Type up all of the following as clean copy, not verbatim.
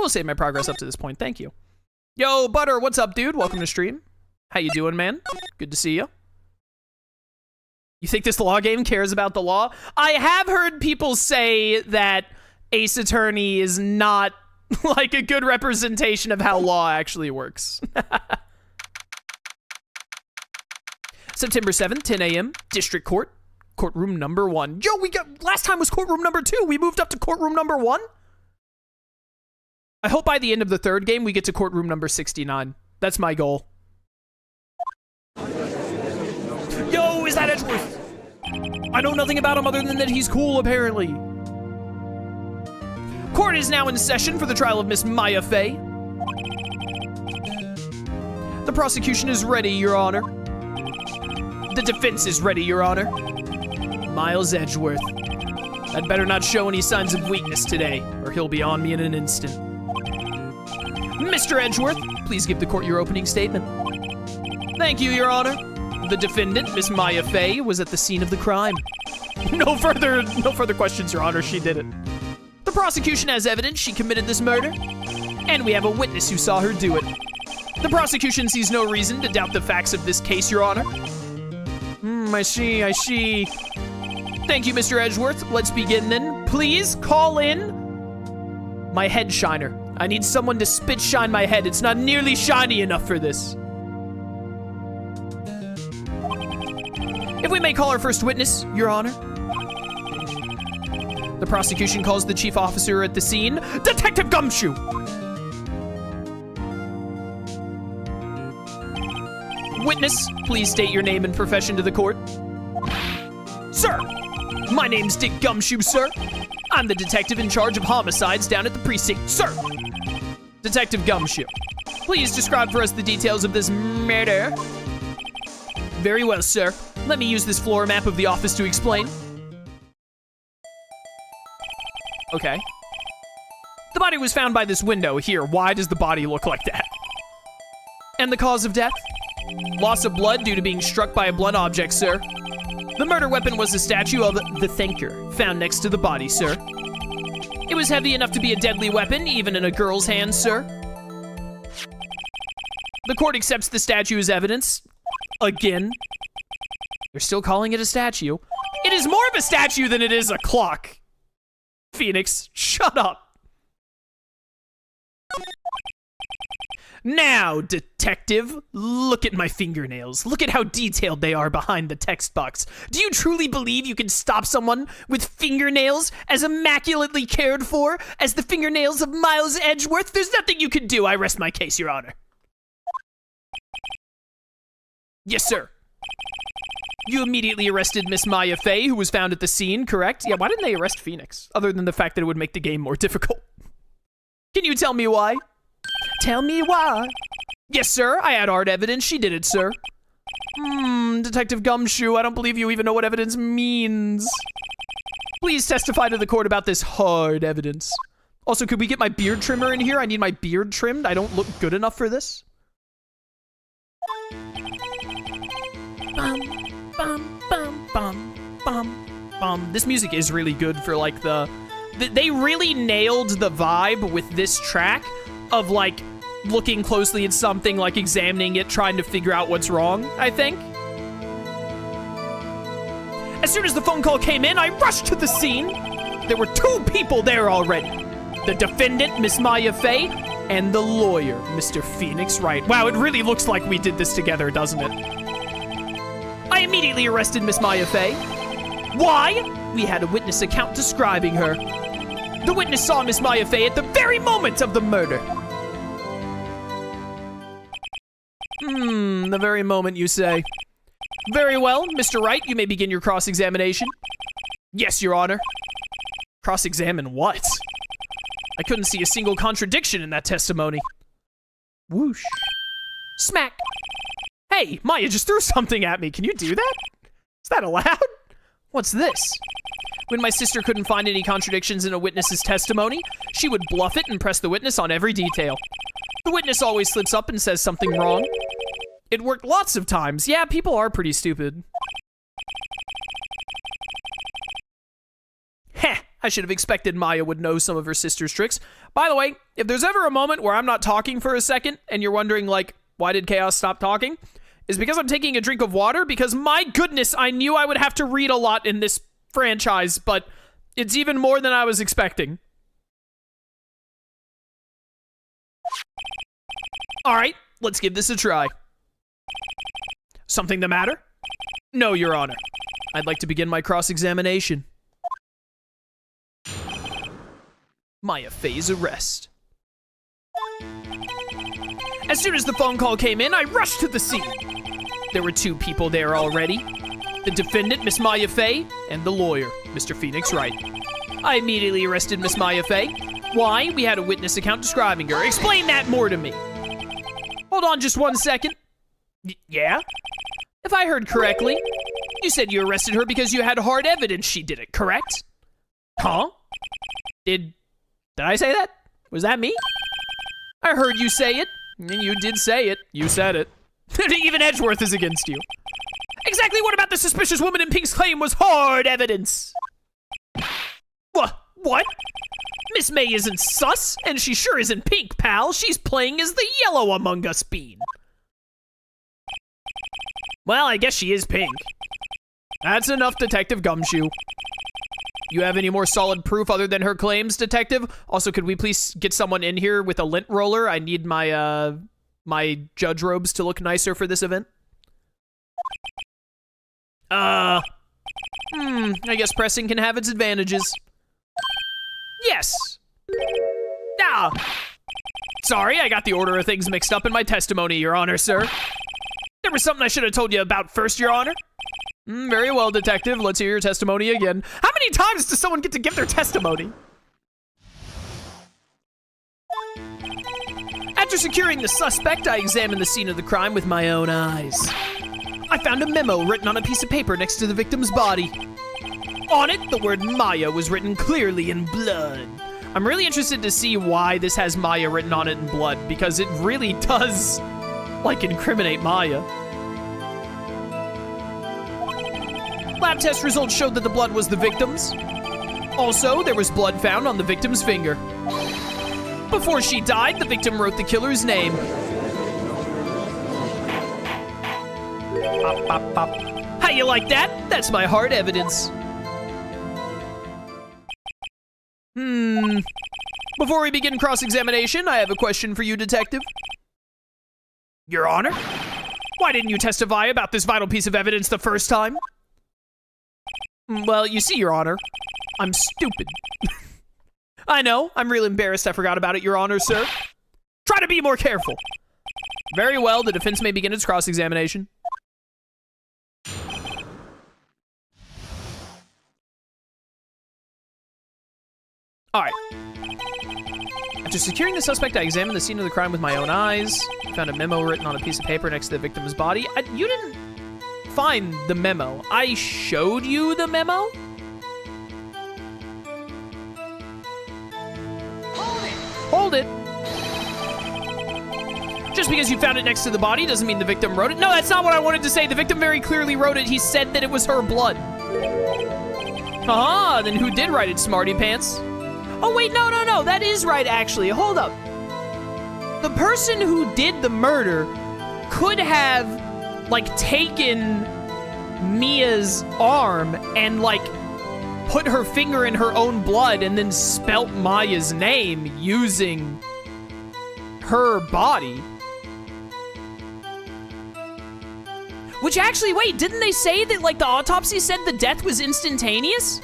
will save my progress up to this point. Thank you. Yo, Butter, what's up, dude? Welcome to stream. How you doing, man? Good to see you. You think this law game cares about the law? I have heard people say that Ace Attorney is not like a good representation of how law actually works. September 7th, 10 a.m., District Court, courtroom number 1. Yo, last time was courtroom number 2. We moved up to courtroom number 1. I hope by the end of the 3rd game, we get to courtroom number 69. That's my goal. Yo, is that Edgeworth? I know nothing about him other than that he's cool, apparently. Court is now in session for the trial of Miss Mia Fey. The prosecution is ready, Your Honor. The defense is ready, Your Honor. Miles Edgeworth. I'd better not show any signs of weakness today, or he'll be on me in an instant. Mr. Edgeworth, please give the court your opening statement. Thank you, Your Honor. The defendant, Miss Mia Fey, was at the scene of the crime. No further questions, Your Honor. She did it. The prosecution has evidence she committed this murder, and we have a witness who saw her do it. The prosecution sees no reason to doubt the facts of this case, Your Honor. I see. Thank you, Mr. Edgeworth. Let's begin then. Please call in my head shiner. I need someone to spit shine my head. It's not nearly shiny enough for this. If we may call our first witness, Your Honor. The prosecution calls the chief officer at the scene, Detective Gumshoe. Witness, please state your name and profession to the court. Sir, my name's Dick Gumshoe, sir. I'm the detective in charge of homicides down at the precinct, sir. Detective Gumshoe, please describe for us the details of this murder. Very well, sir. Let me use this floor map of the office to explain. Okay. The body was found by this window here. Why does the body look like that? And the cause of death? Loss of blood due to being struck by a blunt object, sir. The murder weapon was a statue of the Thinker, found next to the body, sir. It was heavy enough to be a deadly weapon, even in a girl's hands, sir. The court accepts the statue as evidence. Again. They're still calling it a statue. It is more of a statue than it is a clock. Phoenix, shut up. Now, detective, look at my fingernails. Look at how detailed they are behind the text box. Do you truly believe you can stop someone with fingernails as immaculately cared for as the fingernails of Miles Edgeworth? There's nothing you can do. I rest my case, Your Honor. Yes, sir. You immediately arrested Miss Mia Fey, who was found at the scene, correct? Yeah, why didn't they arrest Phoenix? Other than the fact that it would make the game more difficult. Can you tell me why? Tell me why. Yes, sir. I had hard evidence. She did it, sir. Detective Gumshoe, I don't believe you even know what evidence means. Please testify to the court about this hard evidence. Also, could we get my beard trimmer in here? I need my beard trimmed. I don't look good enough for this. This music is really good for, like, they really nailed the vibe with this track of, like, looking closely at something, like examining it, trying to figure out what's wrong, I think. As soon as the phone call came in, I rushed to the scene. There were 2 people there already. The defendant, Miss Mia Fey, and the lawyer, Mr. Phoenix Wright. Wow, it really looks like we did this together, doesn't it? I immediately arrested Miss Mia Fey. Why? We had a witness account describing her. The witness saw Miss Mia Fey at the very moment of the murder. The very moment, you say. Very well, Mr. Wright, you may begin your cross-examination. Yes, Your Honor. Cross-examine what? I couldn't see a single contradiction in that testimony. Whoosh. Smack. Hey, Maya just threw something at me. Can you do that? Is that allowed? What's this? When my sister couldn't find any contradictions in a witness's testimony, she would bluff it and press the witness on every detail. The witness always slips up and says something wrong. It worked lots of times. Yeah, people are pretty stupid. Heh, I should have expected Maya would know some of her sister's tricks. By the way, if there's ever a moment where I'm not talking for a second and you're wondering, like, why did Chaos stop talking? Is because I'm taking a drink of water, because my goodness, I knew I would have to read a lot in this franchise, but it's even more than I was expecting. All right, let's give this a try. Something the matter? No, Your Honor. I'd like to begin my cross-examination. Mia Fey's arrest. As soon as the phone call came in, I rushed to the scene. There were 2 people there already. The defendant, Miss Mia Fey, and the lawyer, Mr. Phoenix Wright. I immediately arrested Miss Mia Fey. Why? We had a witness account describing her. Explain that more to me. Hold on just 1 second. Yeah? If I heard correctly, you said you arrested her because you had hard evidence she did it, correct? Huh? Did I say that? Was that me? I heard you say it. You did say it. You said it. Even Edgeworth is against you. Exactly what about the suspicious woman in Pink's claim was hard evidence? What? Miss May isn't sus, and she sure isn't pink, pal. She's playing as the yellow Among Us bean. Well, I guess she is pink. That's enough, Detective Gumshoe. You have any more solid proof other than her claims, Detective? Also, could we please get someone in here with a lint roller? I need my, my judge robes to look nicer for this event. I guess pressing can have its advantages. Yes. Sorry, I got the order of things mixed up in my testimony, Your Honor, sir. There was something I should have told you about first, Your Honor. Very well, Detective. Let's hear your testimony again. How many times does someone get to give their testimony? After securing the suspect, I examined the scene of the crime with my own eyes. I found a memo written on a piece of paper next to the victim's body. On it, the word Maya was written clearly in blood. I'm really interested to see why this has Maya written on it in blood, because it really does, like, incriminate Maya. Lab test results showed that the blood was the victim's. Also, there was blood found on the victim's finger. Before she died, the victim wrote the killer's name. Pop, pop, pop. How you like that? That's my hard evidence. Before we begin cross-examination, I have a question for you, Detective. Your Honor? Why didn't you testify about this vital piece of evidence the first time? Well, you see, Your Honor, I'm stupid. I know, I'm real embarrassed I forgot about it, Your Honor, sir. Try to be more careful. Very well, the defense may begin its cross-examination. All right. After securing the suspect, I examined the scene of the crime with my own eyes. Found a memo written on a piece of paper next to the victim's body. You didn't find the memo. I showed you the memo? Hold it. Just because you found it next to the body doesn't mean the victim wrote it. No, that's not what I wanted to say. The victim very clearly wrote it. He said that it was her blood. Aha, then who did write it, smarty pants? Oh, wait, no. That is right, actually. Hold up. The person who did the murder could have, like, taken Mia's arm and, like, put her finger in her own blood and then spelt Maya's name using her body. Which actually, wait, didn't they say that, like, the autopsy said the death was instantaneous?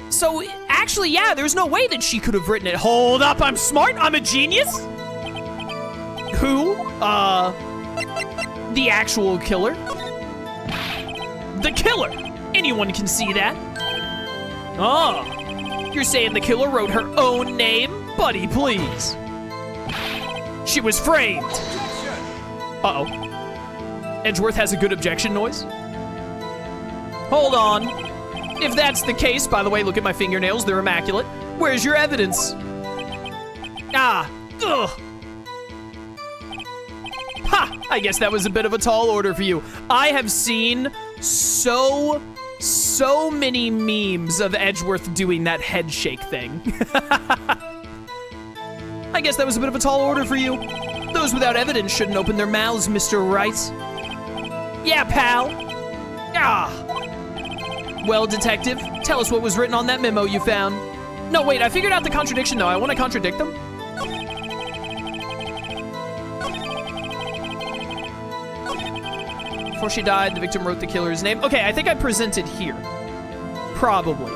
So, actually, yeah, there's no way that she could have written it. Hold up, I'm smart, I'm a genius? Who? The actual killer? The killer! Anyone can see that. Oh, you're saying the killer wrote her own name? Buddy, please. She was framed. Uh-oh. Edgeworth has a good objection noise. Hold on. If that's the case, by the way, look at my fingernails, they're immaculate. Where's your evidence? Ugh. Ha, I guess that was a bit of a tall order for you. I have seen so so many memes of Edgeworth doing that head shake thing. I guess that was a bit of a tall order for you. Those without evidence shouldn't open their mouths, Mr. Wright. Yeah, pal. Ah. Well, detective, tell us what was written on that memo you found. No, wait, I figured out the contradiction, though. I want to contradict them. Before she died, the victim wrote the killer's name. Okay, I think I presented here. Probably.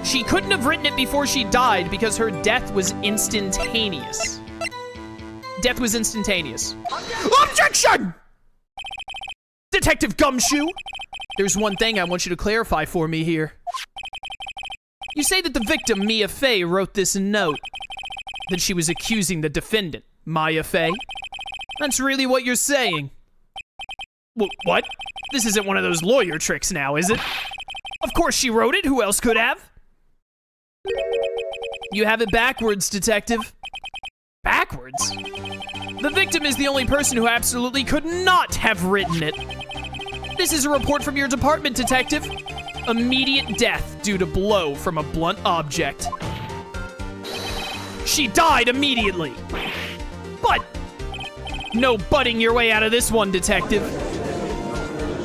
She couldn't have written it before she died because her death was instantaneous. Death was instantaneous. Objection! Detective Gumshoe, there's one thing I want you to clarify for me here. You say that the victim, Mia Fey, wrote this note. That she was accusing the defendant, Mia Fey. That's really what you're saying. What? This isn't one of those lawyer tricks now, is it? Of course she wrote it. Who else could have? You have it backwards, detective. Backwards? The victim is the only person who absolutely could not have written it. This is a report from your department, detective. Immediate death due to blow from a blunt object. She died immediately. But no butting your way out of this one, detective.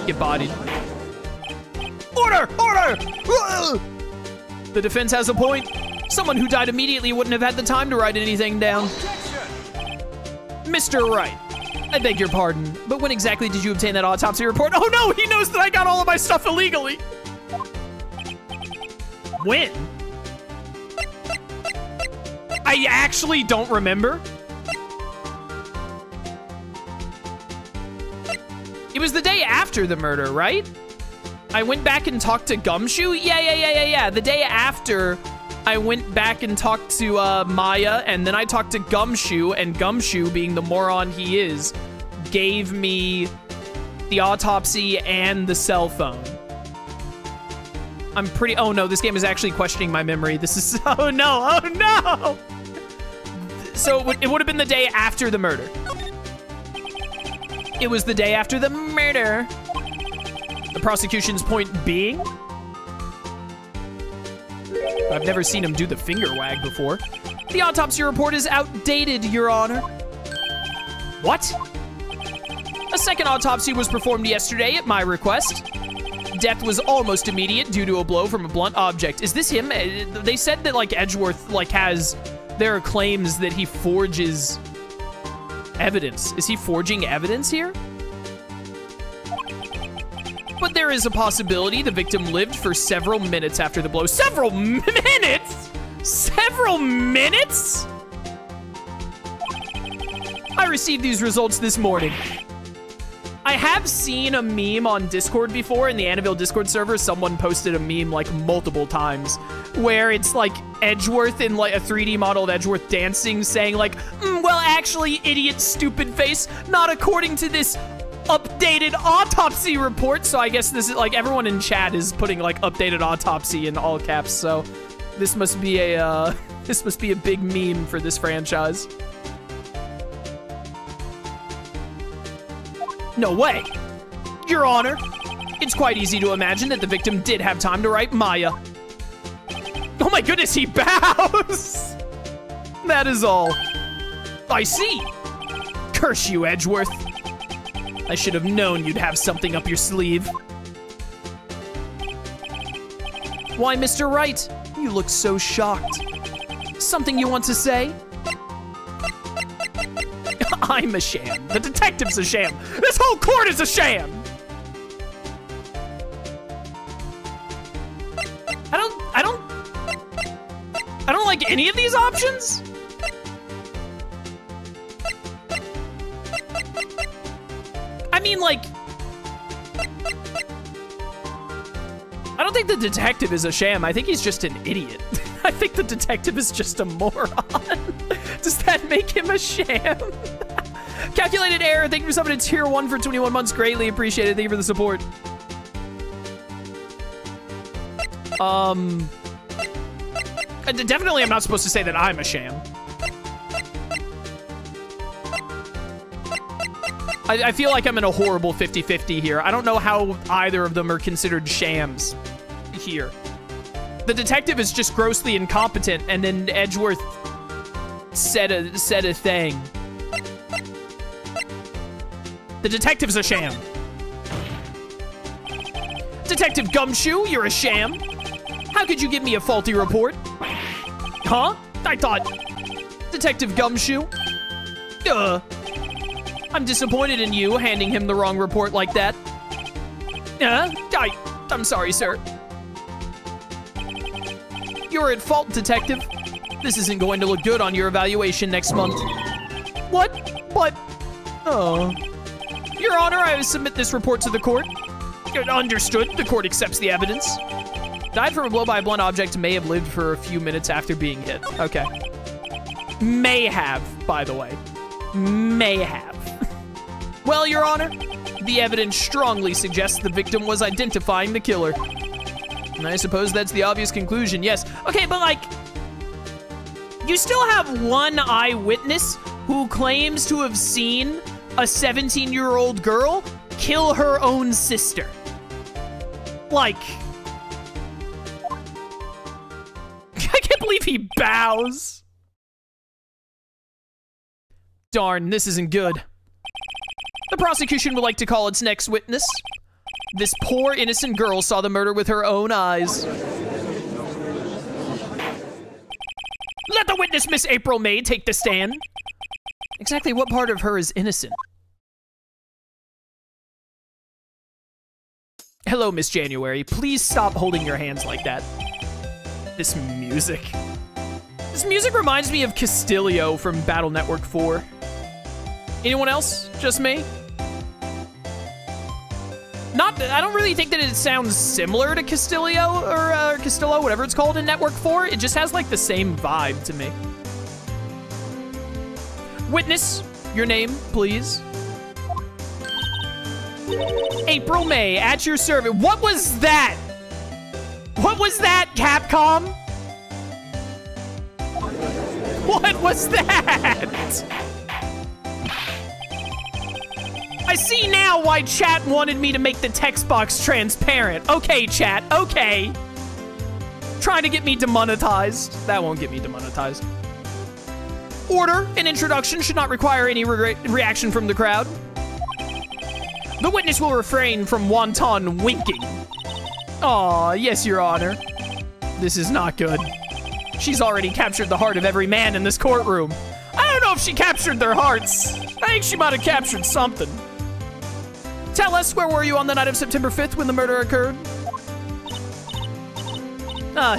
Get bodied. Order! Order! The defense has a point. Someone who died immediately wouldn't have had the time to write anything down. Mr. Wright, I beg your pardon, but when exactly did you obtain that autopsy report? Oh no, he knows that I got all of my stuff illegally. When? I actually don't remember. It was the day after the murder, right? I went back and talked to Gumshoe? Yeah. The day after, I went back and talked to Maya, and then I talked to Gumshoe, and Gumshoe, being the moron he is, gave me the autopsy and the cell phone. I'm pretty, oh no, this game is actually questioning my memory. This is, oh no! So it would have been the day after the murder. It was the day after the murder. The prosecution's point being, I've never seen him do the finger wag before. The autopsy report is outdated, Your Honor. What? A second autopsy was performed yesterday at my request. Death was almost immediate due to a blow from a blunt object. Is this him? They said that like Edgeworth there are claims that he forges evidence. Is he forging evidence here? But there is a possibility the victim lived for several minutes after the blow. Several minutes? Several minutes? I received these results this morning. I have seen a meme on Discord before. In the Annabelle Discord server, someone posted a meme like multiple times where it's like Edgeworth in like a 3D model of Edgeworth dancing, saying like, well, actually, idiot, stupid face, not according to this updated autopsy report. So I guess this is like everyone in chat is putting like updated autopsy in all caps. So this must be a big meme for this franchise. No way. Your Honor, it's quite easy to imagine that the victim did have time to write Maya. Oh my goodness, he bows. That is all. I see. Curse you, Edgeworth. I should have known you'd have something up your sleeve. Why, Mr. Wright? You look so shocked. Something you want to say? I'm a sham. The detective's a sham. This whole court is a sham. I don't like any of these options. I mean, like, I don't think the detective is a sham. I think he's just an idiot. I think the detective is just a moron. Does that make him a sham? Calculated error, thank you for summoning tier 1 for 21 months. Greatly appreciated. Thank you for the support. Definitely I'm not supposed to say that I'm a sham. I feel like I'm in a horrible 50-50 here. I don't know how either of them are considered shams. here. The detective is just grossly incompetent, and then Edgeworth said a thing. The detective's a sham. Detective Gumshoe, you're a sham. How could you give me a faulty report? Huh? I thought... Detective Gumshoe? I'm disappointed in you handing him the wrong report like that. I'm sorry, sir. You're at fault, detective. This isn't going to look good on your evaluation next month. What? Oh. Your Honor, I will submit this report to the court. Understood. The court accepts the evidence. Died from a blow by a blunt object, may have lived for a few minutes after being hit. Okay. May have, by the way. May have. Well, Your Honor, the evidence strongly suggests the victim was identifying the killer. And I suppose that's the obvious conclusion, yes. Okay, but like, you still have one eyewitness who claims to have seen a 17-year-old girl kill her own sister. Like, I can't believe he bows. Darn, this isn't good. The prosecution would like to call its next witness. This poor innocent girl saw the murder with her own eyes. Let the witness, Miss April May, take the stand. Exactly what part of her is innocent? Hello, Miss January. Please stop holding your hands like that. This music. This music reminds me of Castillo from Battle Network 4. Anyone else? Just me? I don't really think that it sounds similar to Castillo or Castillo, whatever it's called in Network 4. It just has like the same vibe to me. Witness, your name, please. April May, at your service. What was that? What was that, Capcom? What was that? I see now why chat wanted me to make the text box transparent. Okay, chat, okay. Trying to get me demonetized. That won't get me demonetized. Order, an introduction should not require any reaction from the crowd. The witness will refrain from wanton winking. Aw, yes, Your Honor. This is not good. She's already captured the heart of every man in this courtroom. I don't know if she captured their hearts. I think she might have captured something. Tell us, where were you on the night of September 5th when the murder occurred?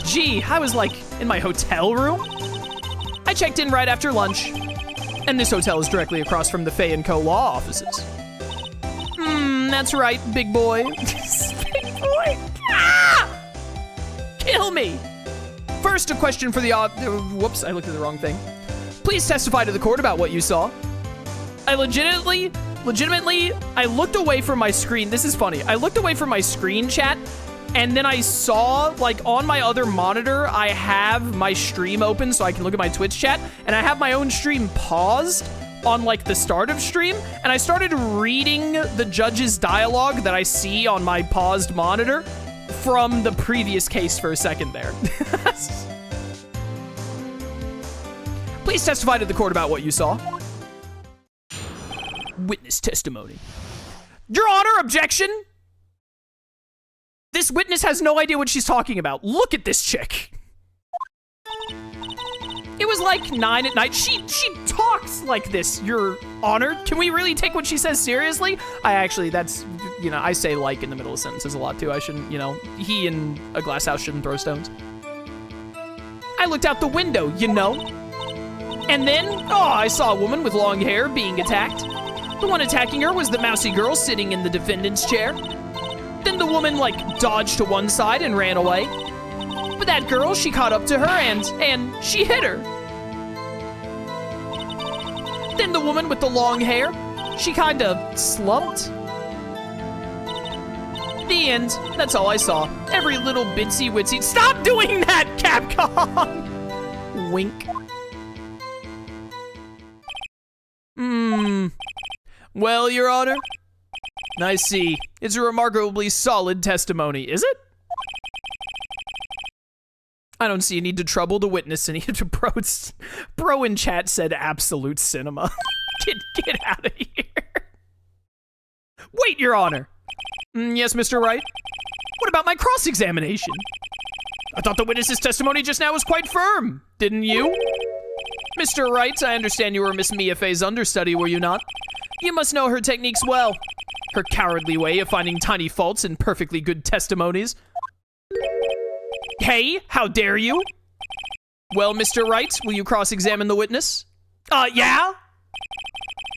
Gee, I was like in my hotel room. I checked in right after lunch. And this hotel is directly across from the Fey & Co. law offices. That's right, big boy. Big boy. Ah! Kill me. First, a question for the whoops, I looked at the wrong thing. Please testify to the court about what you saw. I legitimately, I looked away from my screen. This is funny. I looked away from my screen, chat, and then I saw, like, on my other monitor, I have my stream open so I can look at my Twitch chat, and I have my own stream paused on, like, the start of stream, and I started reading the judge's dialogue that I see on my paused monitor from the previous case for a second there. Please testify to the court about what you saw. Witness testimony. Your Honor, objection! This witness has no idea what she's talking about. Look at this chick. It was like 9 at night. She talks like this, Your Honor. Can we really take what she says seriously? That's, you know, I say like in the middle of sentences a lot too. I shouldn't, you know, he in a glass house shouldn't throw stones. I looked out the window, you know. And then, I saw a woman with long hair being attacked. The one attacking her was the mousy girl sitting in the defendant's chair. Then the woman, like, dodged to one side and ran away. But that girl, she caught up to her and she hit her. Then the woman with the long hair, she kinda slumped. The end. That's all I saw. Every little bitsy witsy. Stop doing that, Capcom! Wink. Well, Your Honor, I see. It's a remarkably solid testimony, is it? I don't see a need to trouble the witness any. Bro in chat said absolute cinema. Get out of here. Wait, Your Honor. Yes, Mr. Wright? What about my cross-examination? I thought the witness's testimony just now was quite firm, didn't you? Mr. Wright, I understand you were Miss Mia Fey's understudy, were you not? You must know her techniques well. Her cowardly way of finding tiny faults in perfectly good testimonies. Hey, how dare you? Well, Mr. Wright, will you cross-examine the witness? Yeah?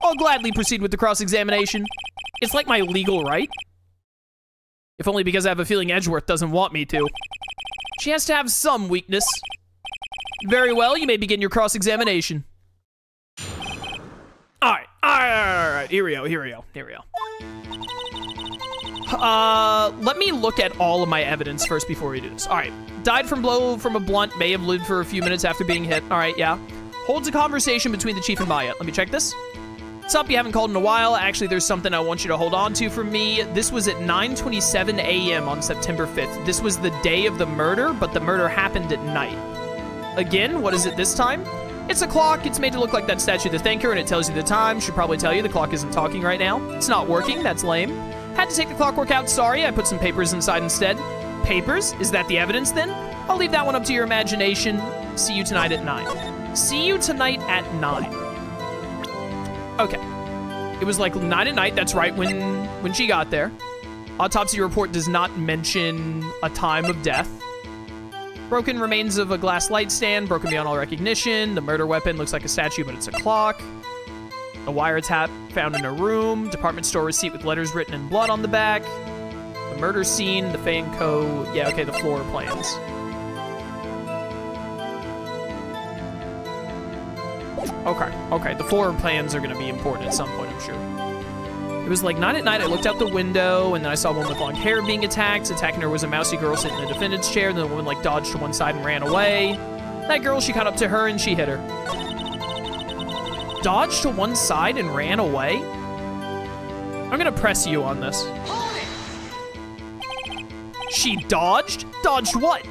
I'll gladly proceed with the cross-examination. It's like my legal right. If only because I have a feeling Edgeworth doesn't want me to. She has to have some weakness. Very well, you may begin your cross-examination. All right, here we go. Let me look at all of my evidence first before we do this. All right, died from blow from a blunt, may have lived for a few minutes after being hit. All right, yeah. Holds a conversation between the chief and Maya. Let me check this. What's up? You haven't called in a while. Actually, there's something I want you to hold on to from me. This was at 9:27 a.m. on September 5th. This was the day of the murder, but the murder happened at night. Again, what is it this time? It's a clock. It's made to look like that statue of the thinker, and it tells you the time. Should probably tell you the clock isn't talking right now. It's not working. That's lame. Had to take the clockwork out. Sorry, I put some papers inside instead. Papers? Is that the evidence then? I'll leave that one up to your imagination. See you tonight at 9. See you tonight at 9. Okay. It was like 9 at night. That's right, when she got there. Autopsy report does not mention a time of death. Broken remains of a glass light stand, broken beyond all recognition. The murder weapon looks like a statue, but it's a clock. A wiretap found in a room. Department store receipt with letters written in blood on the back. The murder scene, the Fey and Co. Yeah, okay, the floor plans. Okay, the floor plans are gonna be important at some point, I'm sure. It was like 9 at night, I looked out the window, and then I saw a woman with long hair being attacked. Attacking her was a mousy girl sitting in the defendant's chair, and then the woman like dodged to one side and ran away. That girl, she caught up to her and she hit her. Dodged to one side and ran away? I'm gonna press you on this. She dodged? Dodged what?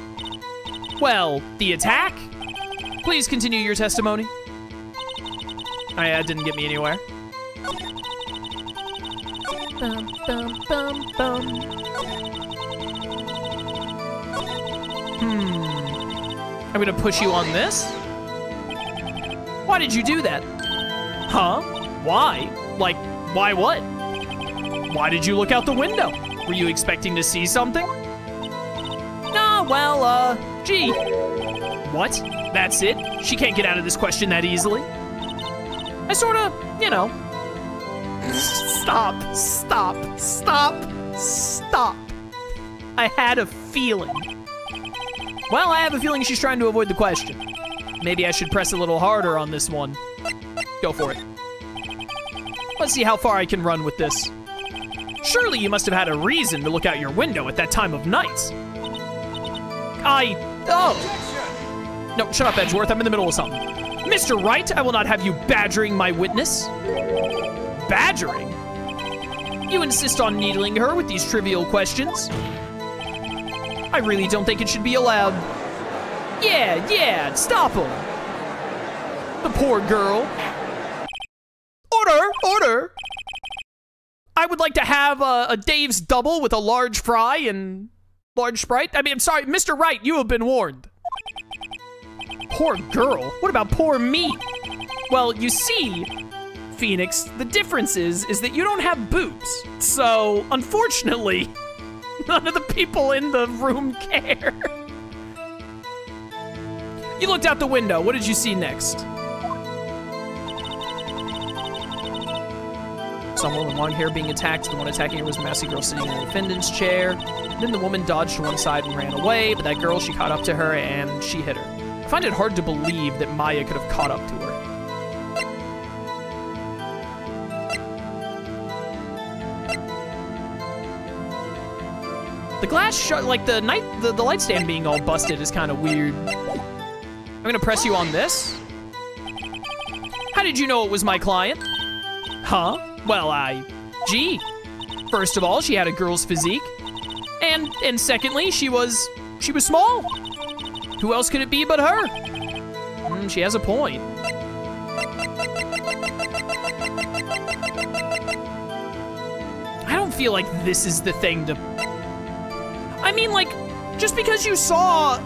Well, the attack? Please continue your testimony. Oh yeah, it didn't get me anywhere. Bum, bum, bum, bum. I'm gonna push you on this? Why did you do that? Huh? Why? Like, why what? Why did you look out the window? Were you expecting to see something? Nah, well, gee. What? That's it? She can't get out of this question that easily? I sorta, you know. Stop. I had a feeling. Well, I have a feeling she's trying to avoid the question. Maybe I should press a little harder on this one. Go for it. Let's see how far I can run with this. Surely you must have had a reason to look out your window at that time of night. Oh. No, shut up, Edgeworth. I'm in the middle of something. Mr. Wright, I will not have you badgering my witness. Badgering? You insist on needling her with these trivial questions? I really don't think it should be allowed. Yeah, stop him. The poor girl. Order! I would like to have a Dave's double with a large fry and large Sprite. I mean, I'm sorry, Mr. Wright, you have been warned. Poor girl? What about poor me? Well, you see, Phoenix, the difference is that you don't have boobs. So, unfortunately, none of the people in the room care. You looked out the window. What did you see next? Someone with long hair being attacked. The one attacking her was a mousy girl sitting in the defendant's chair. Then the woman dodged to one side and ran away, but that girl, she caught up to her and she hit her. I find it hard to believe that Maya could have caught up to her. The glass shut, like the light stand being all busted is kind of weird. I'm gonna press you on this. How did you know it was my client? Huh? Well, gee. First of all, she had a girl's physique. And secondly, she was small. Who else could it be but her? She has a point. I don't feel like this is the thing to... I mean, like, just because you saw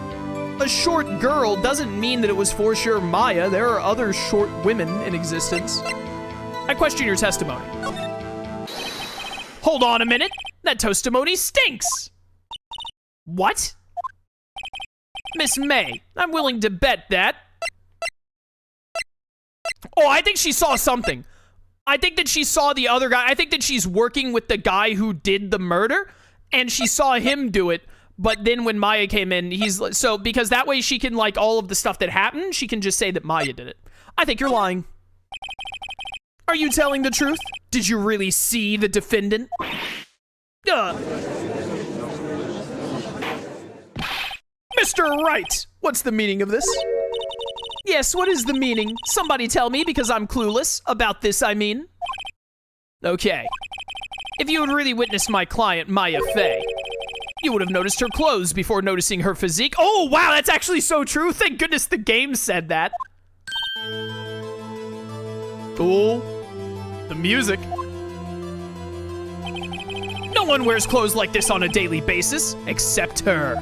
a short girl doesn't mean that it was for sure Maya. There are other short women in existence. I question your testimony. Hold on a minute. That testimony stinks. What? Miss May, I'm willing to bet that. Oh, I think she saw something. I think that she saw the other guy. I think that she's working with the guy who did the murder, and she saw him do it. But then when Maya came in, so because that way she can, like, all of the stuff that happened, she can just say that Maya did it. I think you're lying. Are you telling the truth? Did you really see the defendant? Mr. Wright, what's the meaning of this? Yes, what is the meaning? Somebody tell me, because I'm clueless about this, I mean. Okay. If you had really witnessed my client, Mia Fey, you would have noticed her clothes before noticing her physique. Oh, wow, that's actually so true. Thank goodness the game said that. Cool. The music. No one wears clothes like this on a daily basis, except her.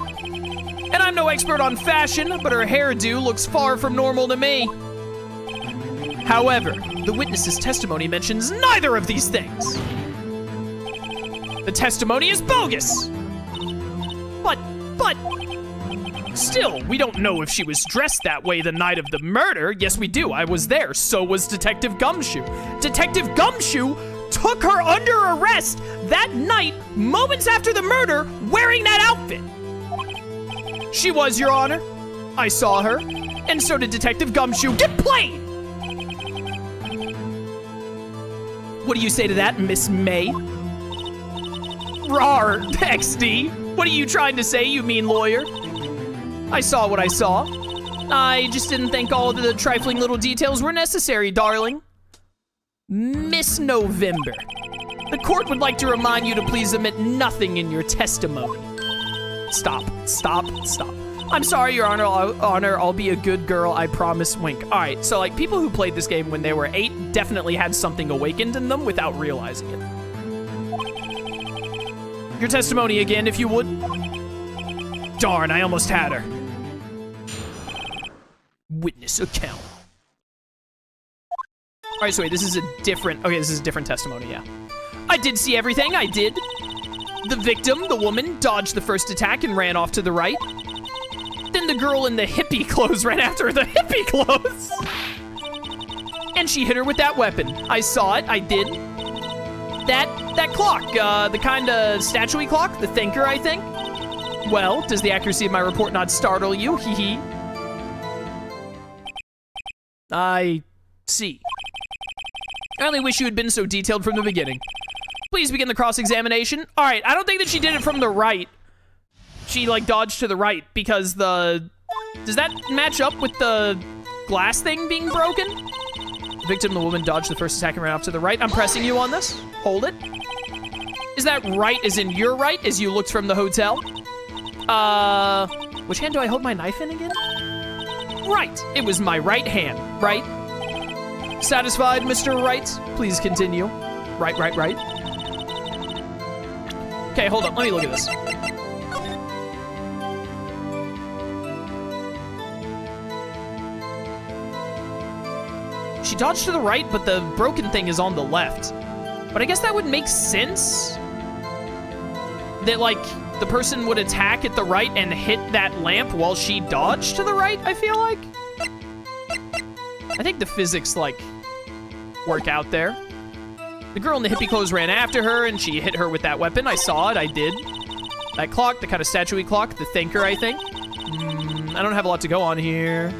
And I'm no expert on fashion, but her hairdo looks far from normal to me. However, the witness's testimony mentions neither of these things. The testimony is bogus. But, still, we don't know if she was dressed that way the night of the murder. Yes, we do. I was there. So was Detective Gumshoe. Detective Gumshoe took her under arrest that night, moments after the murder, wearing that outfit. She was, Your Honor. I saw her, and so did Detective Gumshoe. Get played! What do you say to that, Miss May? Rawr, XD. What are you trying to say, you mean lawyer? I saw what I saw. I just didn't think all of the trifling little details were necessary, darling. Miss November, the court would like to remind you to please omit nothing in your testimony. Stop. I'm sorry, Your Honor. I'll be a good girl, I promise, wink. All right, so, like, people who played this game when they were 8 definitely had something awakened in them without realizing it. Your testimony again, if you would. Darn, I almost had her. Witness account. All right, so wait, this is a different testimony, yeah. I did see everything, I did. The victim, the woman, dodged the first attack and ran off to the right. Then the girl in the hippie clothes ran after the hippie clothes. And she hit her with that weapon. I saw it, I did. That clock, the kind of statue-y clock, the thinker, I think. Well, does the accuracy of my report not startle you? Hee hee. I see. I only wish you had been so detailed from the beginning. Please begin the cross-examination. All right, I don't think that she did it from the right. She, like, dodged to the right because the... Does that match up with the glass thing being broken? The victim, the woman, dodged the first attack and ran off to the right. I'm pressing you on this. Hold it. Is that right as in your right as you looked from the hotel? Which hand do I hold my knife in again? Right. It was my right hand, right? Satisfied, Mr. Wright? Please continue. Right. Okay, hold up. Let me look at this. She dodged to the right, but the broken thing is on the left. But I guess that would make sense. That, like, the person would attack at the right and hit that lamp while she dodged to the right, I feel like. I think the physics, like, work out there. The girl in the hippie clothes ran after her, and she hit her with that weapon. I saw it, I did. That clock, the kind of statue-y clock, the thinker, I think. I don't have a lot to go on here.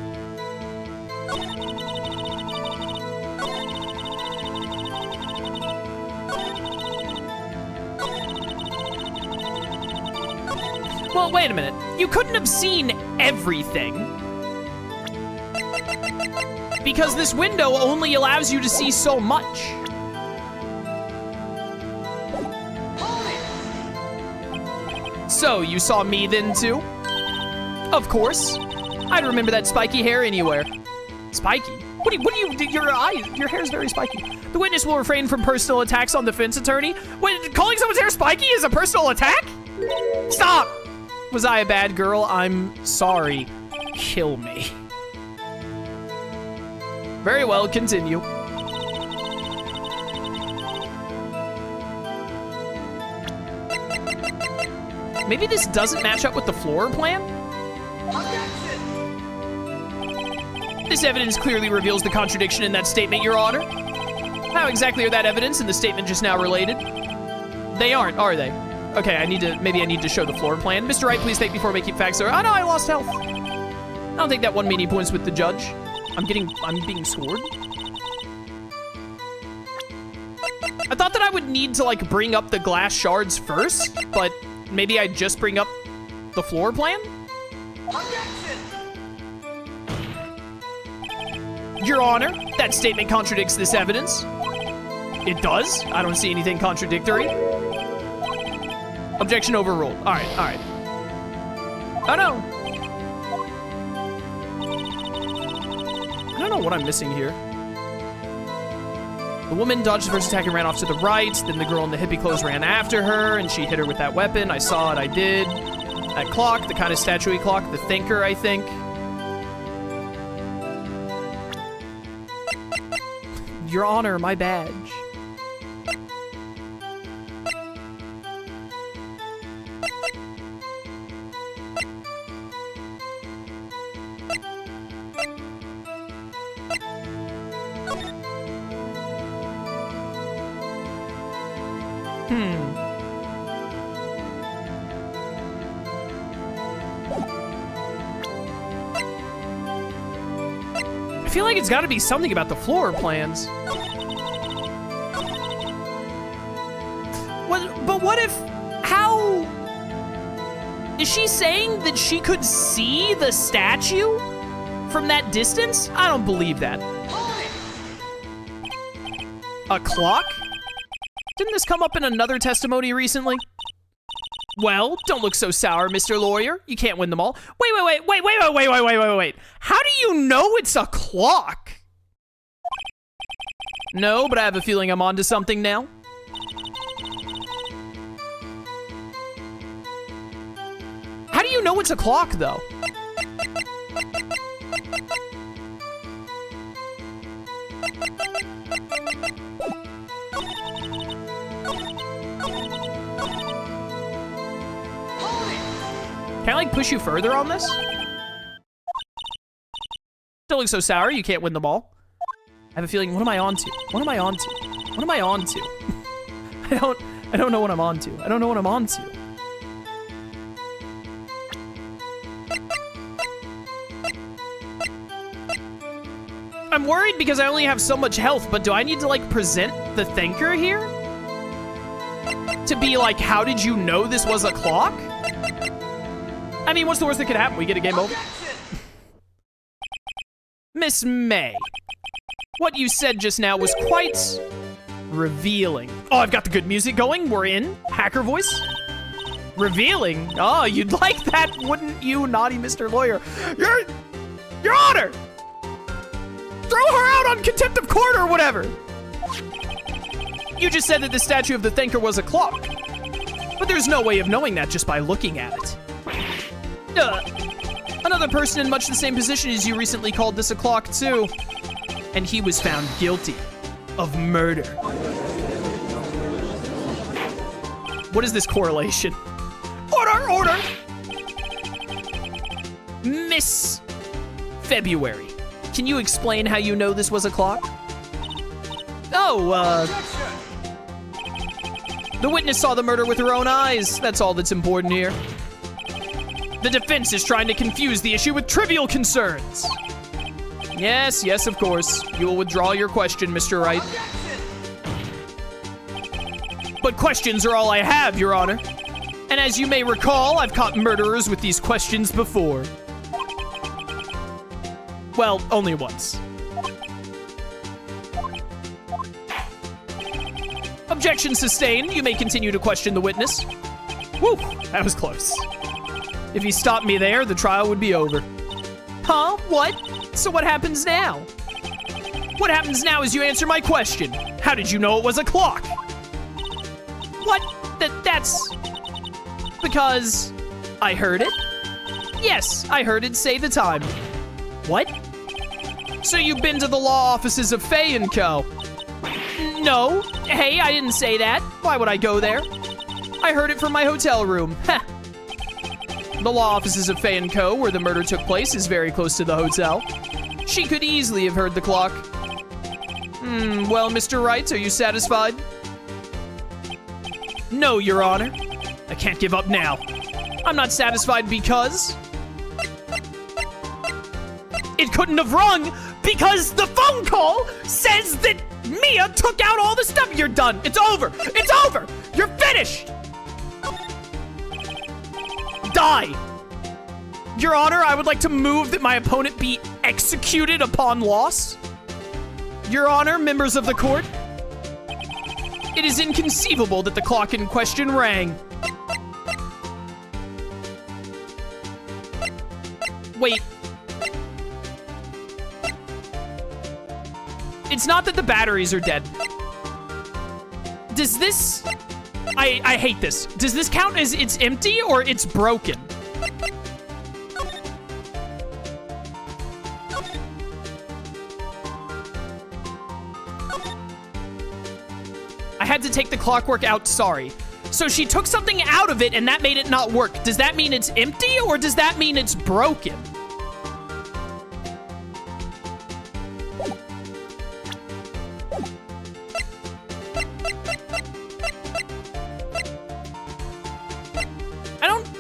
Well, wait a minute. You couldn't have seen everything. Because this window only allows you to see so much. So, you saw me then too? Of course. I'd remember that spiky hair anywhere. Spiky? What do you, your hair's very spiky. The witness will refrain from personal attacks on the defense attorney. Wait, calling someone's hair spiky is a personal attack? Stop! Was I a bad girl? I'm sorry. Kill me. Very well, continue. Maybe this doesn't match up with the floor plan? This evidence clearly reveals the contradiction in that statement, Your Honor. How exactly are that evidence and the statement just now related? They aren't, are they? Okay, maybe I need to show the floor plan. Mr. Wright, please take before making facts are. Oh no, I lost health. I don't think that won me any points with the judge. I'm being scored. I thought that I would need to like bring up the glass shards first, but maybe I just bring up the floor plan? Your Honor, that statement contradicts this evidence. It does? I don't see anything contradictory. Objection overruled. All right. Oh no. I don't know what I'm missing here. The woman dodged the first attack and ran off to the right. Then the girl in the hippie clothes ran after her, and she hit her with that weapon. I saw it, I did. That clock, the kind of statue-y clock, the thinker, I think. Your Honor, my badge. I feel like it's got to be something about the floor plans. But what if, how, is she saying that she could see the statue from that distance? I don't believe that. A clock? Didn't this come up in another testimony recently? Well, don't look so sour, Mr. Lawyer. You can't win them all. Wait. How do you know it's a clock? No, but I have a feeling I'm onto something now. How do you know it's a clock, though? Can I, like, push you further on this? Don't look so sour, you can't win them all. I have a feeling, what am I onto? What am I onto? What am I onto? I don't know what I'm onto. I don't know what I'm onto. I'm worried because I only have so much health, but do I need to, like, present the thinker here? To be like, how did you know this was a clock? I mean, what's the worst that could happen? We get a game over. Miss May, what you said just now was quite revealing. Oh, I've got the good music going. We're in. Hacker voice. Revealing? Oh, you'd like that, wouldn't you, naughty Mr. Lawyer? Your Honor! Throw her out on contempt of court or whatever. You just said that the statue of the thinker was a clock. But there's no way of knowing that just by looking at it. Another person in much the same position as you recently called this a clock too. And he was found guilty of murder. What is this correlation? Order! Miss February, can you explain how you know this was a clock? Oh, the witness saw the murder with her own eyes. That's all that's important here. The defense is trying to confuse the issue with trivial concerns. Yes, of course. You will withdraw your question, Mr. Wright. But questions are all I have, Your Honor. And as you may recall, I've caught murderers with these questions before. Well, only once. Objection sustained. You may continue to question the witness. Woo, that was close. If he stopped me there, the trial would be over. Huh? What? So what happens now? What happens now is you answer my question. How did you know it was a clock? What? That's... Because... I heard it? Yes, I heard it say the time. What? So you've been to the law offices of Fey & Co.? No. Hey, I didn't say that. Why would I go there? I heard it from my hotel room. Heh. The law offices of Fey & Co., where the murder took place, is very close to the hotel. She could easily have heard the clock. Well, Mr. Wright, are you satisfied? No, Your Honor. I can't give up now. I'm not satisfied because... It couldn't have rung because the phone call says that Mia took out all the stuff. You're done. It's over. It's over. You're finished. Die. Your Honor, I would like to move that my opponent be executed upon loss. Your Honor, members of the court, it is inconceivable that the clock in question rang. Wait. It's not that the batteries are dead. Does this... I hate this. Does this count as it's empty or it's broken? I had to take the clockwork out, sorry. So she took something out of it and that made it not work. Does that mean it's empty or does that mean it's broken?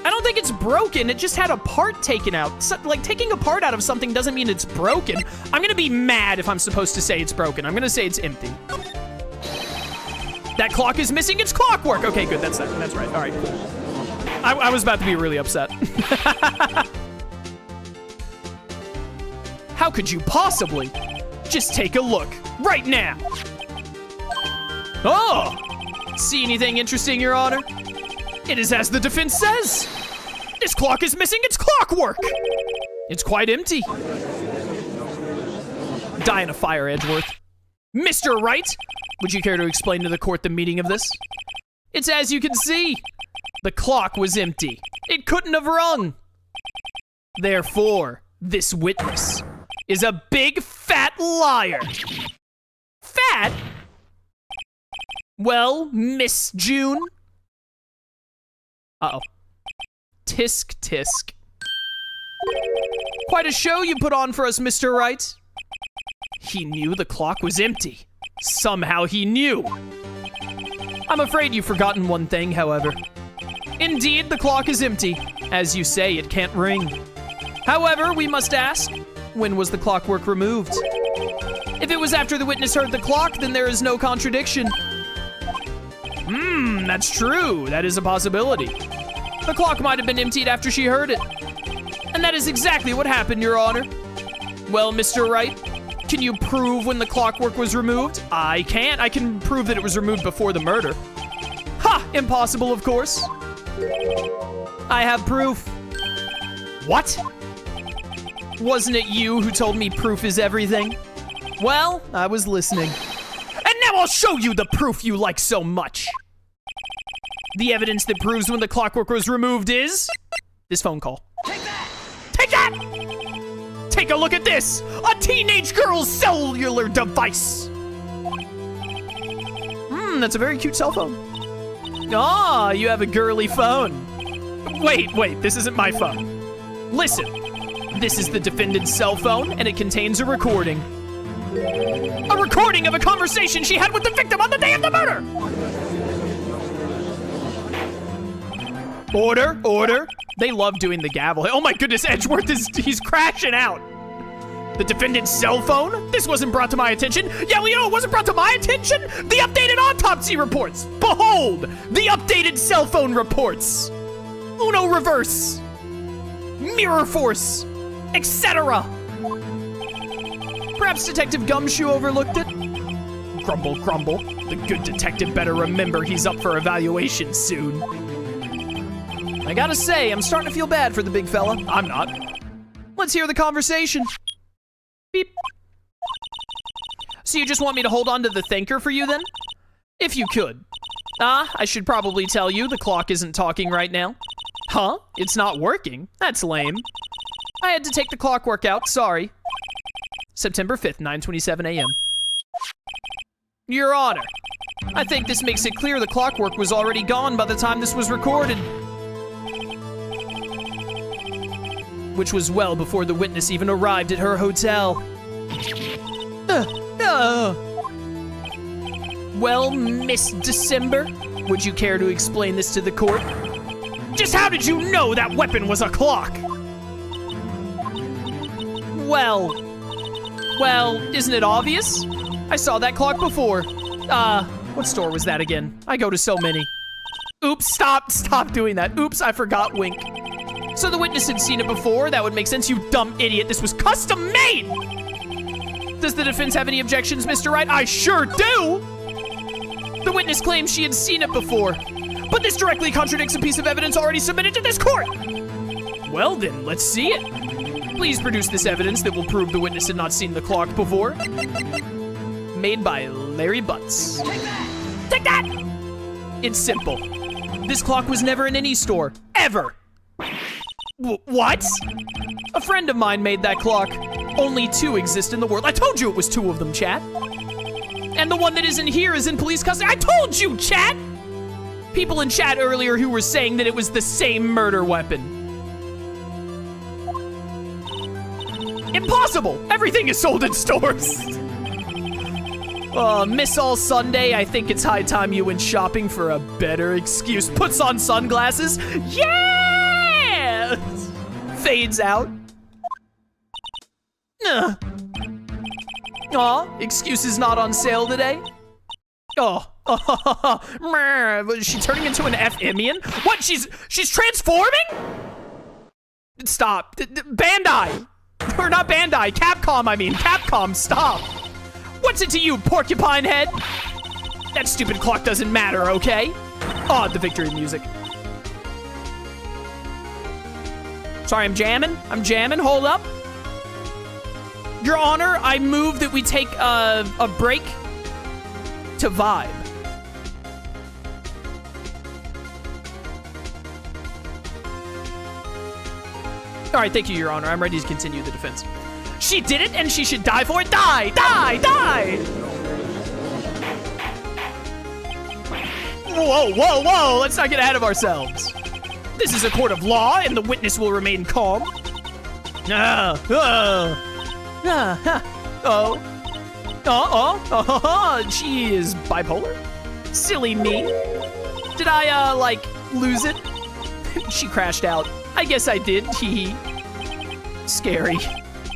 I don't think it's broken. It just had a part taken out. So, like, taking a part out of something doesn't mean it's broken. I'm gonna be mad if I'm supposed to say it's broken. I'm gonna say it's empty. That clock is missing its clockwork. Okay, good. That's right. All right, cool. I was about to be really upset. How could you possibly? Just take a look right now. Oh, see anything interesting, Your Honor? It is as the defense says. This clock is missing its clockwork. It's quite empty. Die in a fire, Edgeworth. Mr. Wright, would you care to explain to the court the meaning of this? It's as you can see. The clock was empty. It couldn't have rung. Therefore, this witness is a big fat liar. Fat? Well, Miss June. Uh-oh. Tisk tisk. Quite a show you put on for us, Mr. Wright. He knew the clock was empty. Somehow he knew. I'm afraid you've forgotten one thing, however. Indeed, the clock is empty. As you say, it can't ring. However, we must ask, when was the clockwork removed? If it was after the witness heard the clock, then there is no contradiction. That's true. That is a possibility. The clock might have been emptied after she heard it. And that is exactly what happened, Your Honor. Well, Mr. Wright, can you prove when the clockwork was removed? I can't. I can prove that it was removed before the murder. Ha! Impossible, of course. I have proof. What? Wasn't it you who told me proof is everything? Well, I was listening. And now I'll show you the proof you like so much. The evidence that proves when the clockwork was removed is... this phone call. Take that! Take that! Take a look at this! A teenage girl's cellular device! That's a very cute cell phone. Ah, you have a girly phone. Wait, this isn't my phone. Listen, this is the defendant's cell phone, and it contains a recording. A recording of a conversation she had with the victim on the day of the murder! Order, order. They love doing the gavel. Oh my goodness, Edgeworth he's crashing out. The defendant's cell phone? This wasn't brought to my attention. Yeah, well, you know, it wasn't brought to my attention. The updated autopsy reports. Behold, the updated cell phone reports. Uno reverse. Mirror force. Etc. Perhaps Detective Gumshoe overlooked it? Grumble, grumble. The good detective better remember he's up for evaluation soon. I gotta say, I'm starting to feel bad for the big fella. I'm not. Let's hear the conversation. Beep. So you just want me to hold on to the thinker for you then? If you could. I should probably tell you the clock isn't talking right now. Huh? It's not working? That's lame. I had to take the clockwork out, sorry. September 5th, 9:27 a.m. Your Honor, I think this makes it clear the clockwork was already gone by the time this was recorded. Which was well before the witness even arrived at her hotel. Well, Miss December, would you care to explain this to the court? Just how did you know that weapon was a clock? Well, isn't it obvious? I saw that clock before. What store was that again? I go to so many. Oops, stop doing that. Oops, I forgot wink. So the witness had seen it before, that would make sense, you dumb idiot. This was custom made! Does the defense have any objections, Mr. Wright? I sure do! The witness claims she had seen it before, but this directly contradicts a piece of evidence already submitted to this court! Well then, let's see it. Please produce this evidence that will prove the witness had not seen the clock before. Made by Larry Butts. Take that! Take that! It's simple. This clock was never in any store, ever. What? A friend of mine made that clock. Only 2 exist in the world. I told you it was 2 of them, chat. And the one that isn't here is in police custody. I told you, chat! People in chat earlier who were saying that it was the same murder weapon. Impossible! Everything is sold in stores. Miss All Sunday, I think it's high time you went shopping for a better excuse. Puts on sunglasses. Yeah! Fades out. Aw, excuses not on sale today. Is she turning into an F-Imian? What, she's transforming? Stop, Bandai. Or not Bandai, Capcom I mean, Capcom, stop. What's it to you, porcupine head? That stupid clock doesn't matter, okay? Oh, the victory music. Sorry, I'm jamming, hold up. Your Honor, I move that we take a break to vibe. All right, thank you, Your Honor. I'm ready to continue the defense. She did it and she should die for it. Die, die, die! Whoa, let's not get ahead of ourselves. This is a court of law and the witness will remain calm. She is bipolar? Silly me. Did I, lose it? She crashed out. I guess I did, hee. Scary.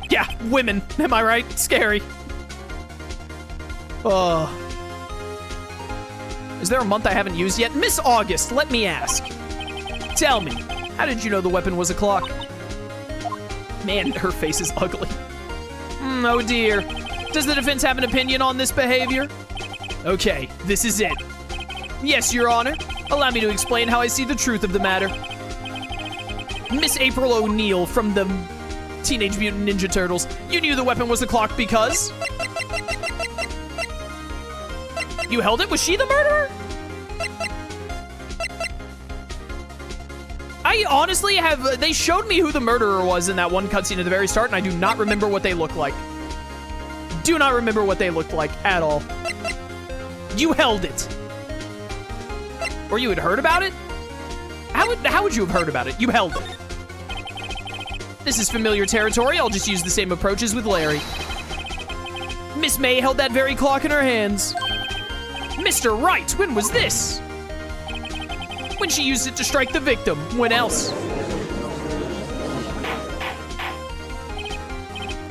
Yeah, women, am I right? Scary. Is there a month I haven't used yet? Miss August, let me ask. Tell me, how did you know the weapon was a clock? Man, her face is ugly. Oh dear. Does the defense have an opinion on this behavior? Okay, this is it. Yes, Your Honor. Allow me to explain how I see the truth of the matter. Miss April O'Neil from the Teenage Mutant Ninja Turtles, you knew the weapon was a clock because... You held it? Was she the murderer? I honestly have... They showed me who the murderer was in that one cutscene at the very start, and I do not remember what they look like. Do not remember what they looked like at all. You held it. Or you had heard about it? How would you have heard about it? You held it. This is familiar territory. I'll just use the same approach as with Larry. Miss May held that very clock in her hands. Mr. Wright, when was this? When she used it to strike the victim. When else?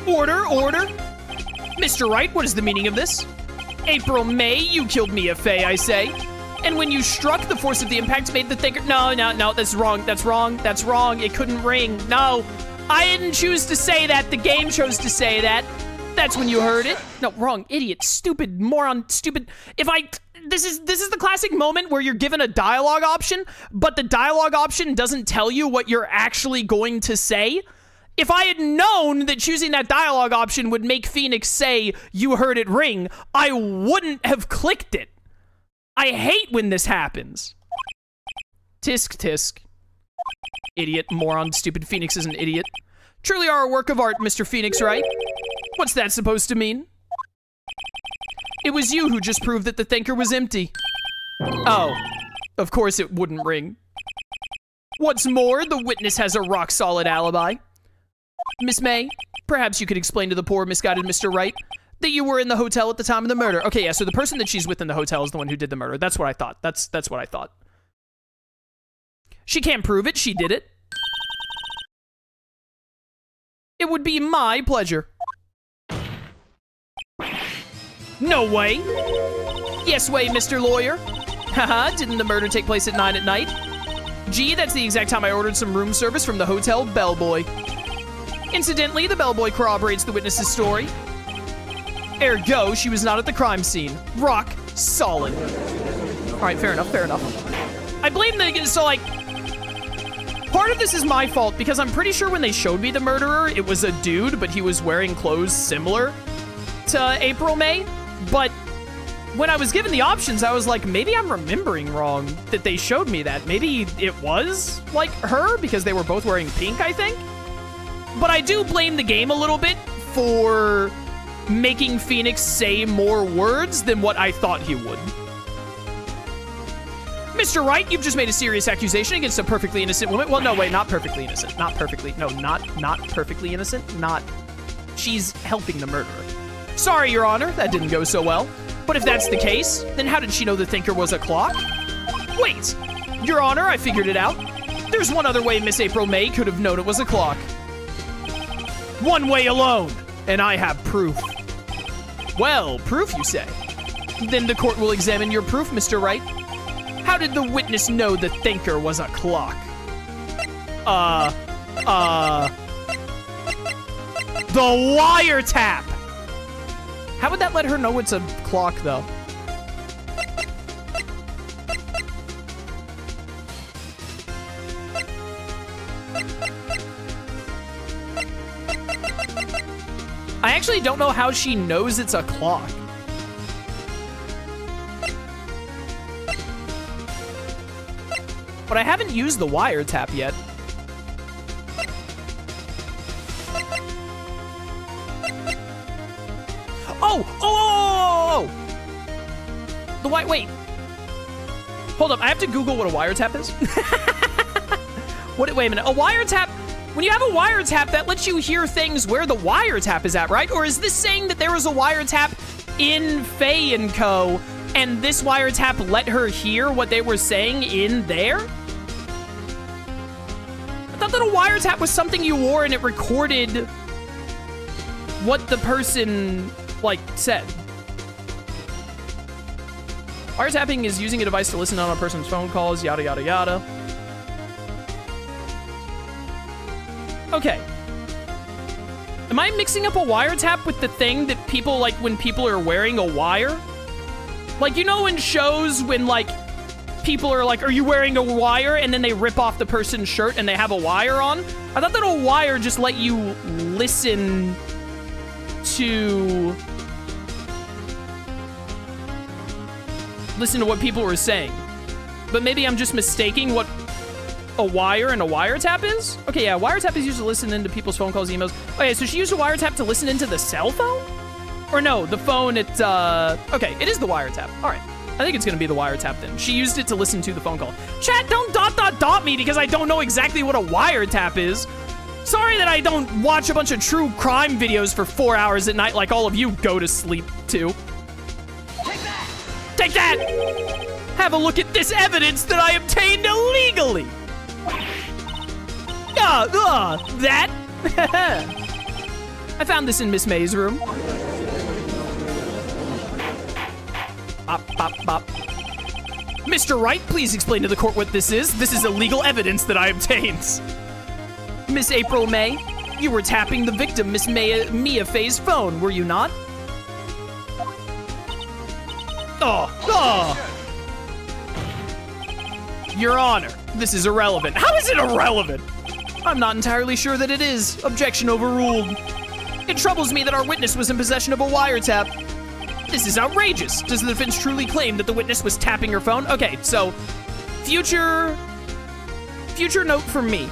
Order, order. Mr. Wright, what is the meaning of this? April May, you killed Mia Fey, I say. And when you struck, the force of the impact made the thinker... No, that's wrong, that's wrong. It couldn't ring, no. I didn't choose to say that, the game chose to say that. That's when you heard it. No, wrong, idiot, stupid, moron, stupid. This is the classic moment where you're given a dialogue option, but the dialogue option doesn't tell you what you're actually going to say. If I had known that choosing that dialogue option would make Phoenix say, "You heard it ring," I wouldn't have clicked it. I hate when this happens. Tisk tisk. Idiot, moron, stupid Phoenix is an idiot. Truly are a work of art, Mr. Phoenix Wright. What's that supposed to mean? It was you who just proved that the thinker was empty. Oh, of course it wouldn't ring. What's more, the witness has a rock-solid alibi. Miss May, perhaps you could explain to the poor, misguided Mr. Wright that you were in the hotel at the time of the murder. Okay, yeah, so the person that she's with in the hotel is the one who did the murder. That's what I thought. That's what I thought. She can't prove it. She did it. It would be my pleasure. No way. Yes way, Mr. Lawyer. Haha, didn't the murder take place at 9 at night? Gee, that's the exact time I ordered some room service from the hotel bellboy. Incidentally, the bellboy corroborates the witness's story. Ergo, she was not at the crime scene. Rock solid. All right, fair enough, fair enough. I blame the, so like, part of this is my fault because I'm pretty sure when they showed me the murderer, it was a dude, but he was wearing clothes similar to April May. But when I was given the options, I was like, maybe I'm remembering wrong that they showed me that. Maybe it was like her because they were both wearing pink, I think. But I do blame the game a little bit for making Phoenix say more words than what I thought he would. Mr. Wright, you've just made a serious accusation against a perfectly innocent woman. Well, no, wait, not perfectly innocent. Not perfectly. No, not perfectly innocent. Not. She's helping the murderer. Sorry, Your Honor, that didn't go so well. But if that's the case, then how did she know the thinker was a clock? Wait, Your Honor, I figured it out. There's one other way Miss April May could have known it was a clock. One way alone, and I have proof. Well, proof, you say? Then the court will examine your proof, Mr. Wright. How did the witness know the thinker was a clock? The wiretap! How would that let her know it's a clock, though? I actually don't know how she knows it's a clock. But I haven't used the wiretap yet. Oh! The wait. Hold up, I have to Google what a wiretap is. Wait a minute, a wiretap, when you have a wiretap, that lets you hear things where the wiretap is at, right? Or is this saying that there was a wiretap in Fey & Co., and this wiretap let her hear what they were saying in there? I thought that a wiretap was something you wore and it recorded what the person, like, said. Wiretapping is using a device to listen on a person's phone calls, yada, yada, yada. Okay. Am I mixing up a wiretap with the thing that people, like, when people are wearing a wire? Like, you know in shows when, like, people are like, are you wearing a wire? And then they rip off the person's shirt and they have a wire on? I thought that a wire just let you listen to what people were saying. But maybe I'm just mistaking what a wire and a wiretap is? Okay, yeah, wiretap is used to listen into people's phone calls, emails. Okay, so she used a wiretap to listen into the cell phone? Or no, the phone, okay, it is the wiretap. All right, I think it's gonna be the wiretap then. She used it to listen to the phone call. Chat, don't dot me because I don't know exactly what a wiretap is. Sorry that I don't watch a bunch of true crime videos for 4 hours at night like all of you go to sleep to. Take that! Take that! Have a look at this evidence that I obtained illegally! That? I found this in Miss May's room. Bop, bop, bop. Mr. Wright, please explain to the court what this is. This is illegal evidence that I obtained. Miss April May, you were tapping the victim, Miss Mia Fey's phone, were you not? Your Honor, this is irrelevant. How is it irrelevant? I'm not entirely sure that it is. Objection overruled. It troubles me that our witness was in possession of a wiretap. This is outrageous. Does the defense truly claim that the witness was tapping her phone? Okay, so future note from me.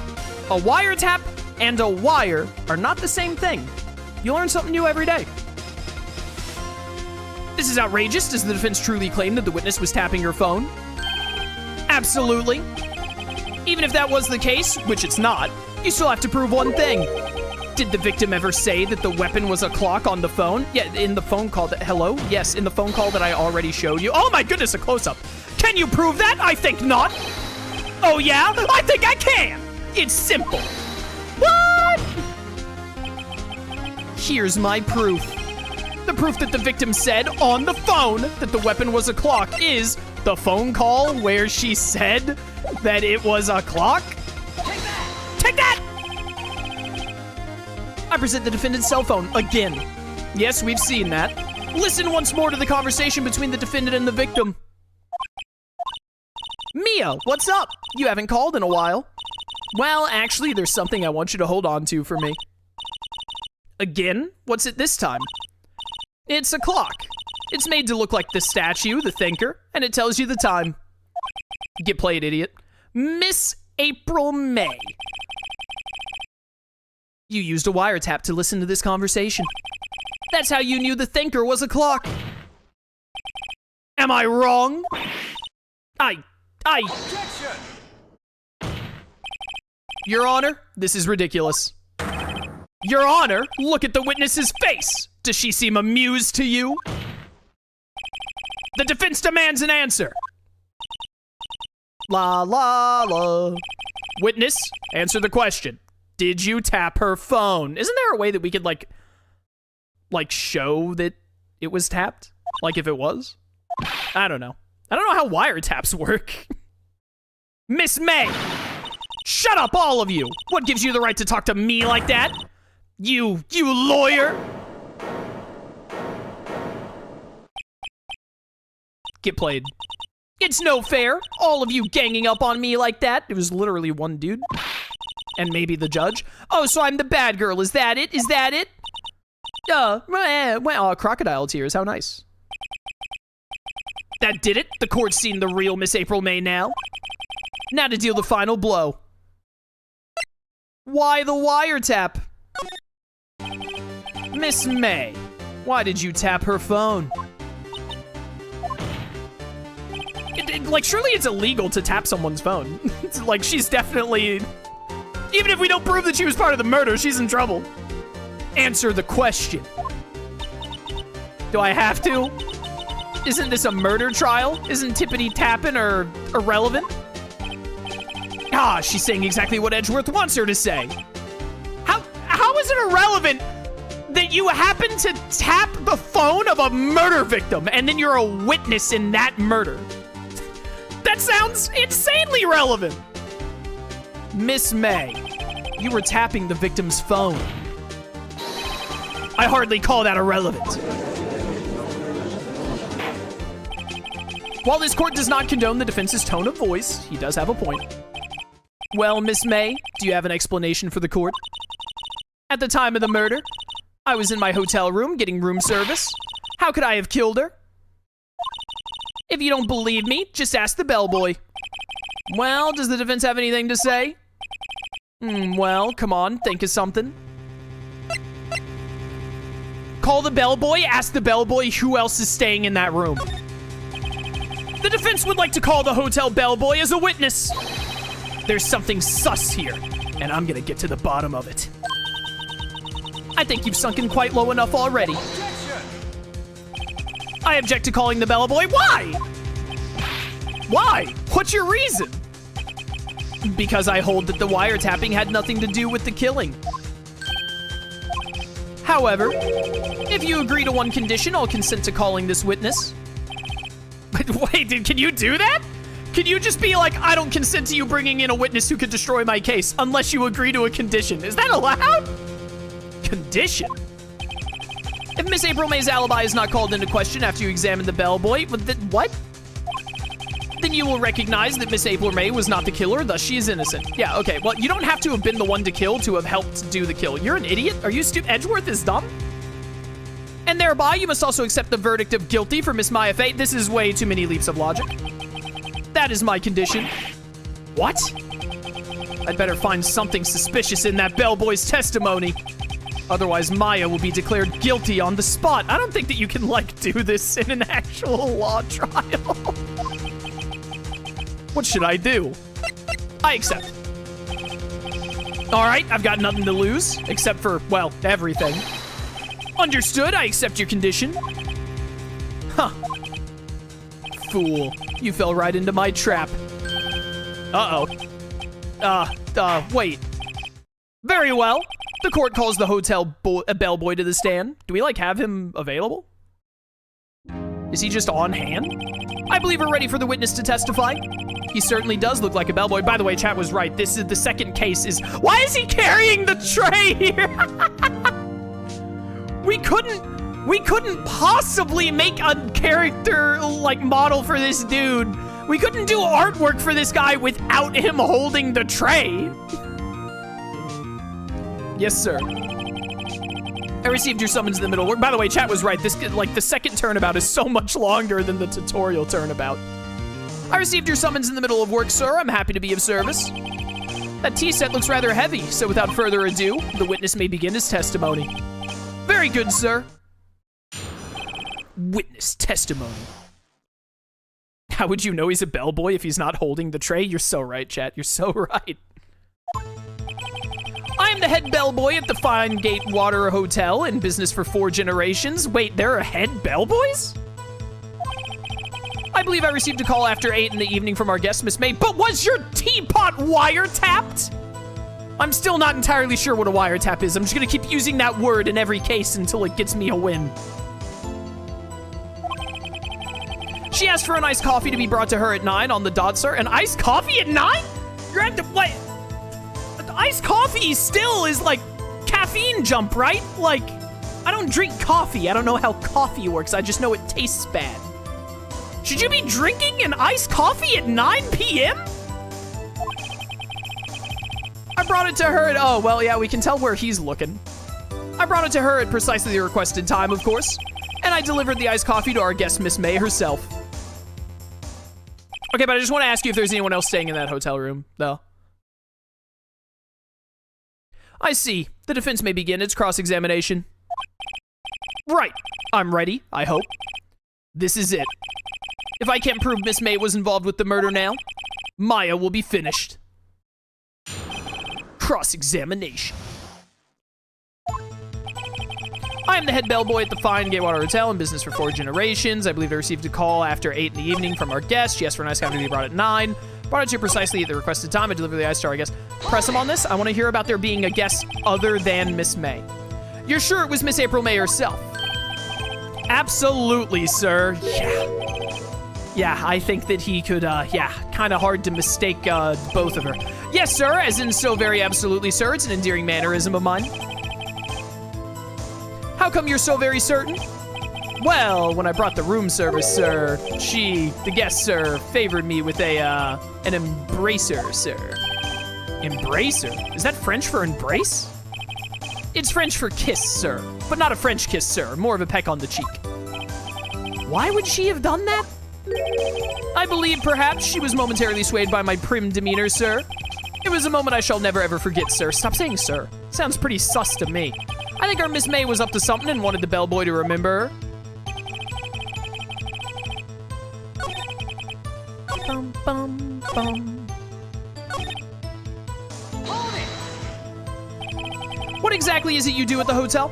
A wiretap and a wire are not the same thing. You learn something new every day. This is outrageous. Does the defense truly claim that the witness was tapping her phone? Absolutely. Even if that was the case, which it's not, you still have to prove one thing. Did the victim ever say that the weapon was a clock on the phone? Yeah, in the phone call that, hello? Yes, in the phone call that I already showed you. Oh my goodness, a close-up. Can you prove that? I think not. Oh yeah? I think I can. It's simple. What? Here's my proof. The proof that the victim said on the phone that the weapon was a clock is the phone call where she said that it was a clock. Take that! Take that! I present the defendant's cell phone again. Yes, we've seen that. Listen once more to the conversation between the defendant and the victim. Mia, what's up? You haven't called in a while. Well, actually, there's something I want you to hold on to for me. Again? What's it this time? It's a clock. It's made to look like the statue, the thinker, and it tells you the time. Get played, idiot. Miss April May. You used a wiretap to listen to this conversation. That's how you knew the thinker was a clock. Am I wrong? Objection! Your Honor, this is ridiculous. Your Honor, look at the witness's face. Does she seem amused to you? The defense demands an answer. La la la. Witness, answer the question. Did you tap her phone? Isn't there a way that we could like show that it was tapped? Like if it was? I don't know. I don't know how wiretaps work. Miss May! Shut up, all of you! What gives you the right to talk to me like that? You lawyer! Get played. It's no fair, all of you ganging up on me like that. It was literally one dude. And maybe the judge. Oh, so I'm the bad girl, is that it? Is that it? Well, crocodile tears, how nice. That did it. The court's seen the real Miss April May now. Now to deal the final blow. Why the wiretap? Miss May, why did you tap her phone? Like, surely it's illegal to tap someone's phone. It's like, she's definitely... Even if we don't prove that she was part of the murder, she's in trouble. Answer the question. Do I have to? Isn't this a murder trial? Isn't tippity tapping or irrelevant? Ah, she's saying exactly what Edgeworth wants her to say. How is it irrelevant that you happen to tap the phone of a murder victim and then you're a witness in that murder? That sounds insanely relevant. Miss May, you were tapping the victim's phone. I hardly call that irrelevant. While this court does not condone the defense's tone of voice, he does have a point. Well, Miss May, do you have an explanation for the court? At the time of the murder, I was in my hotel room getting room service. How could I have killed her? If you don't believe me, just ask the bellboy. Well, does the defense have anything to say? Well, come on, think of something. Call the bellboy, ask the bellboy who else is staying in that room. The defense would like to call the hotel bellboy as a witness. There's something sus here, and I'm gonna get to the bottom of it. I think you've sunken quite low enough already. I object to calling the bellboy. Why? Why? What's your reason? Because I hold that the wiretapping had nothing to do with the killing. However, if you agree to one condition, I'll consent to calling this witness. Wait, can you do that? Can you just be like, I don't consent to you bringing in a witness who could destroy my case unless you agree to a condition? Is that allowed? Condition? If Miss April May's alibi is not called into question after you examine the bellboy, what? The then you will recognize that Miss April May was not the killer, thus she is innocent. Yeah, okay, well, you don't have to have been the one to kill to have helped do the kill. You're an idiot? Are you stupid? Edgeworth is dumb? And thereby, you must also accept the verdict of guilty for Miss Mia Fey. This is way too many leaps of logic. That is my condition. What? I'd better find something suspicious in that bellboy's testimony. Otherwise, Maya will be declared guilty on the spot. I don't think that you can, like, do this in an actual law trial. What should I do? I accept. All right, I've got nothing to lose, except for, well, everything. Understood, I accept your condition. Huh. Fool, you fell right into my trap. Uh-oh. Wait. Very well. The court calls the hotel bellboy to the stand. Do we, like, have him available? Is he just on hand? I believe we're ready for the witness to testify. He certainly does look like a bellboy. By the way, chat was right. This is the second case is... Why is he carrying the tray here? We couldn't possibly make a character, like, model for this dude. We couldn't do artwork for this guy without him holding the tray. Yes, sir. I received your summons in the middle. By the way, chat was right. This, like, the second turnabout is so much longer than the tutorial turnabout. I received your summons in the middle of work, sir. I'm happy to be of service. That tea set looks rather heavy, so without further ado, the witness may begin his testimony. Very good, sir. Witness testimony. How would you know he's a bellboy if he's not holding the tray? You're so right, chat. You're so right. I am the head bellboy at the Fine Gate Water Hotel, in business for 4 generations. Wait, there are head bellboys? I believe I received a call after 8 in the evening from our guest, Miss May. But was your teapot wiretapped? I'm still not entirely sure what a wiretap is. I'm just gonna keep using that word in every case until it gets me a win. She asked for an iced coffee to be brought to her at 9 on the dot, sir. An iced coffee at 9? You're at the, what? Iced coffee still is like caffeine jump, right? Like, I don't drink coffee. I don't know how coffee works. I just know it tastes bad. Should you be drinking an iced coffee at 9 p.m.? I brought it to her at, oh, well, yeah, we can tell where he's looking. I brought it to her at precisely the requested time, of course. And I delivered the iced coffee to our guest, Miss May herself. Okay, but I just want to ask you if there's anyone else staying in that hotel room, though. I see. The defense may begin its cross-examination. Right. I'm ready, I hope. This is it. If I can't prove Miss May was involved with the murder now, Maya will be finished. Cross-examination. I am the head bellboy at the Fine Gatewater Hotel, in business for 4 generations. I believe I received a call after 8 in the evening from our guest. She asked for an ice coffee to be brought at 9. Brought it to precisely at the requested time. I delivered the ice to our guest. Press him on this. I want to hear about there being a guest other than Miss May. You're sure it was Miss April May herself? Absolutely, sir. Yeah, I think that he could, kind of hard to mistake both of her. Yes, sir, as in so very absolutely, sir. It's an endearing mannerism of mine. How come you're so very certain? Well, when I brought the room service, sir, the guest, sir, favored me with an embracer, sir. Embracer? Is that French for embrace? It's French for kiss, sir, but not a French kiss, sir, more of a peck on the cheek. Why would she have done that? I believe perhaps she was momentarily swayed by my prim demeanor, sir. It was a moment I shall never ever forget, sir. Stop saying sir. Sounds pretty sus to me. I think our Miss May was up to something and wanted the bellboy to remember her. Bum, bum, bum. What exactly is it you do at the hotel?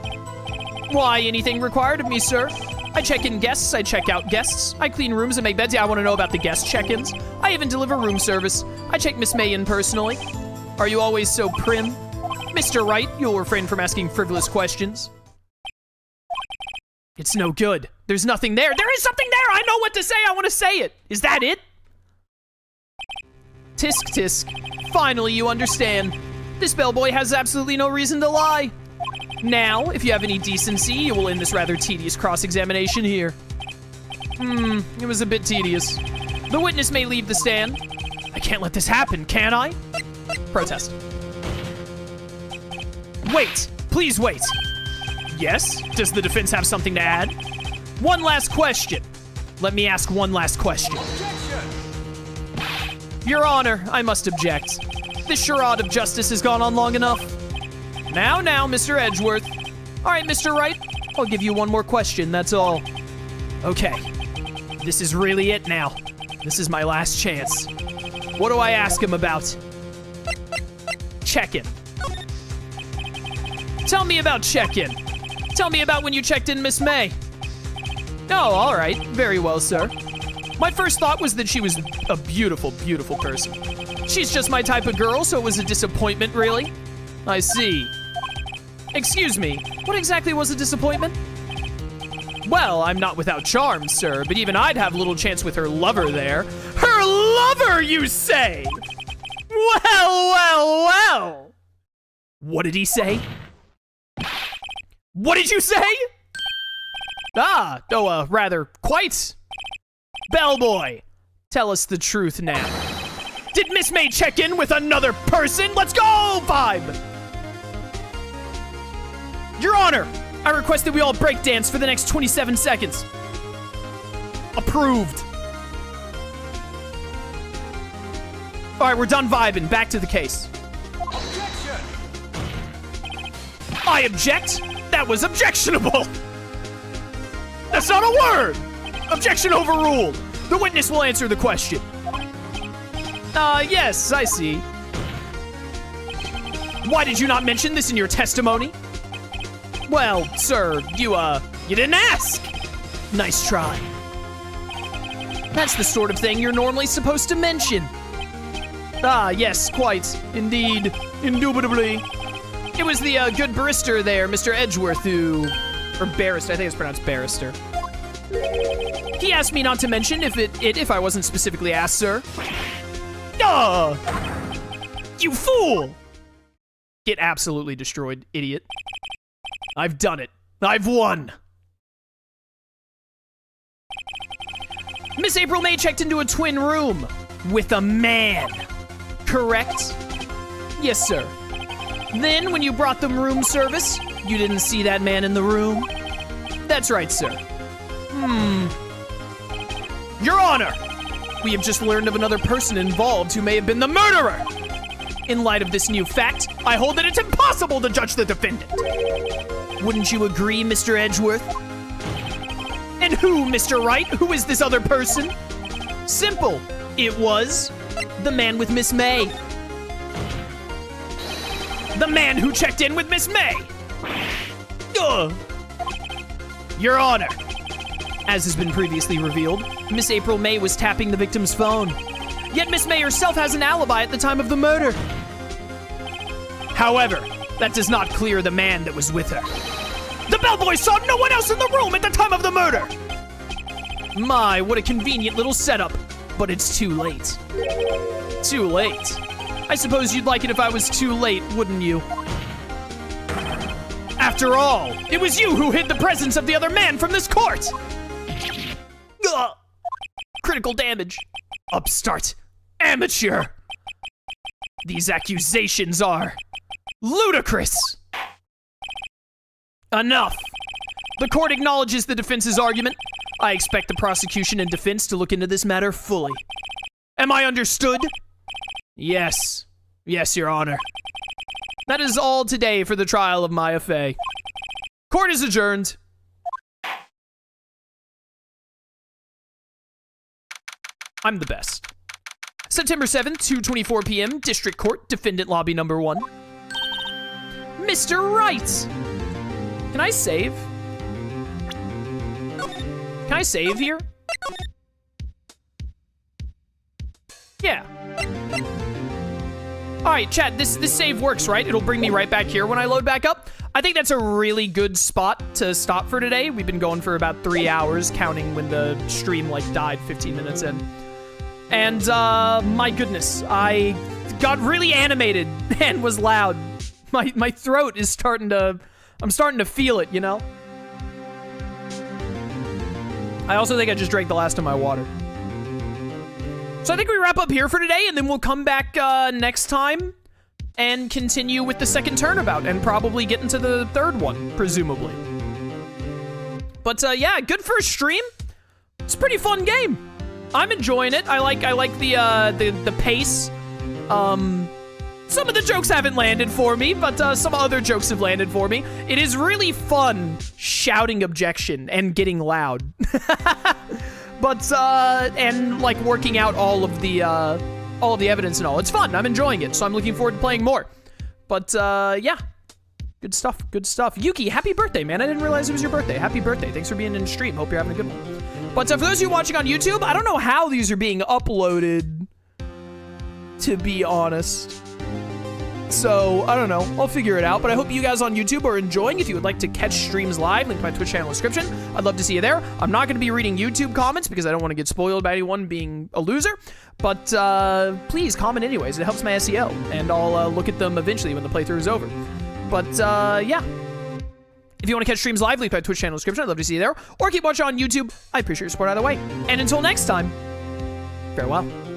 Why, anything required of me, sir. I check in guests, I check out guests. I clean rooms and make beds. Yeah, I want to know about the guest check-ins. I even deliver room service. I check Miss May in personally. Are you always so prim? Mr. Wright, you'll refrain from asking frivolous questions. It's no good. There's nothing there. There is something there! I know what to say! I want to say it! Is that it? Tisk tisk. Finally, you understand. This bellboy has absolutely no reason to lie. Now, if you have any decency, you will end this rather tedious cross-examination here. It was a bit tedious. The witness may leave the stand. I can't let this happen, can I? Protest. Wait, please wait. Yes? Does the defense have something to add? One last question. Let me ask one last question. Your Honor, I must object. This charade of justice has gone on long enough. Now, Mr. Edgeworth. All right, Mr. Wright, I'll give you one more question, that's all. Okay, this is really it now. This is my last chance. What do I ask him about? Check-in. Tell me about check-in. Tell me about when you checked in Miss May. Oh, all right. Very well, sir. My first thought was that she was a beautiful, beautiful person. She's just my type of girl, so it was a disappointment, really. I see. Excuse me, what exactly was a disappointment? Well, I'm not without charm, sir, but even I'd have little chance with her lover there. Her lover, you say? Well. What did he say? What did you say? Rather, quite. Bellboy, tell us the truth now. Did Miss May check in with another person? Let's go, vibe! Your Honor, I request that we all breakdance for the next 27 seconds. Approved. All right, we're done vibing. Back to the case. Objection! I object? That was objectionable. That's not a word. Objection overruled. The witness will answer the question. Yes, I see. Why did you not mention this in your testimony? Well, sir, you didn't ask. Nice try. That's the sort of thing you're normally supposed to mention. Yes, quite. Indeed. Indubitably. It was the, good barrister there, Mr. Edgeworth, or barrister, I think it's pronounced barrister. He asked me not to mention if I wasn't specifically asked, sir. You fool! Get absolutely destroyed, idiot. I've done it. I've won. Miss April May checked into a twin room with a man. Correct? Yes, sir. Then, when you brought them room service, you didn't see that man in the room? That's right, sir. Your Honor! We have just learned of another person involved who may have been the murderer! In light of this new fact, I hold that it's impossible to judge the defendant. Wouldn't you agree, Mr. Edgeworth? And who, Mr. Wright? Who is this other person? Simple. It was the man with Miss May. The man who checked in with Miss May. Your Honor. As has been previously revealed, Miss April May was tapping the victim's phone. Yet Miss May herself has an alibi at the time of the murder. However, that does not clear the man that was with her. The bellboy saw no one else in the room at the time of the murder! My, what a convenient little setup. But it's too late. Too late? I suppose you'd like it if I was too late, wouldn't you? After all, it was you who hid the presence of the other man from this court! Ugh. Critical damage. Upstart. Amateur. These accusations are ludicrous. Enough. The court acknowledges the defense's argument. I expect the prosecution and defense to look into this matter fully. Am I understood? Yes. Yes, Your Honor. That is all today for the trial of Mia Fey. Court is adjourned. I'm the best. September 7th, 2:24 p.m., District Court, Defendant Lobby Number 1. Mr. Wright! Can I save? Can I save here? Yeah. Alright, chat, this save works, right? It'll bring me right back here when I load back up. I think that's a really good spot to stop for today. We've been going for about 3 hours, counting when the stream, like, died 15 minutes in. And, my goodness, I got really animated and was loud. My throat is I'm starting to feel it, you know? I also think I just drank the last of my water. So I think we wrap up here for today, and then we'll come back next time and continue with the second Turnabout, and probably get into the third one, presumably. But yeah, good first stream. It's a pretty fun game. I'm enjoying it. I like the pace. Some of the jokes haven't landed for me, but some other jokes have landed for me. It is really fun shouting objection and getting loud. But and like working out all of the evidence and all. It's fun. I'm enjoying it, so I'm looking forward to playing more. But yeah. Good stuff, good stuff. Yuki, happy birthday, man. I didn't realize it was your birthday. Happy birthday. Thanks for being in the stream. Hope you're having a good one. But for those of you watching on YouTube, I don't know how these are being uploaded, to be honest. So, I don't know. I'll figure it out. But I hope you guys on YouTube are enjoying. If you would like to catch streams live, link to my Twitch channel description. I'd love to see you there. I'm not going to be reading YouTube comments because I don't want to get spoiled by anyone being a loser. But please comment anyways. It helps my SEO. And I'll look at them eventually when the playthrough is over. But yeah. If you want to catch streams live, link to my Twitch channel description. I'd love to see you there. Or keep watching on YouTube. I appreciate your support either way. And until next time, farewell.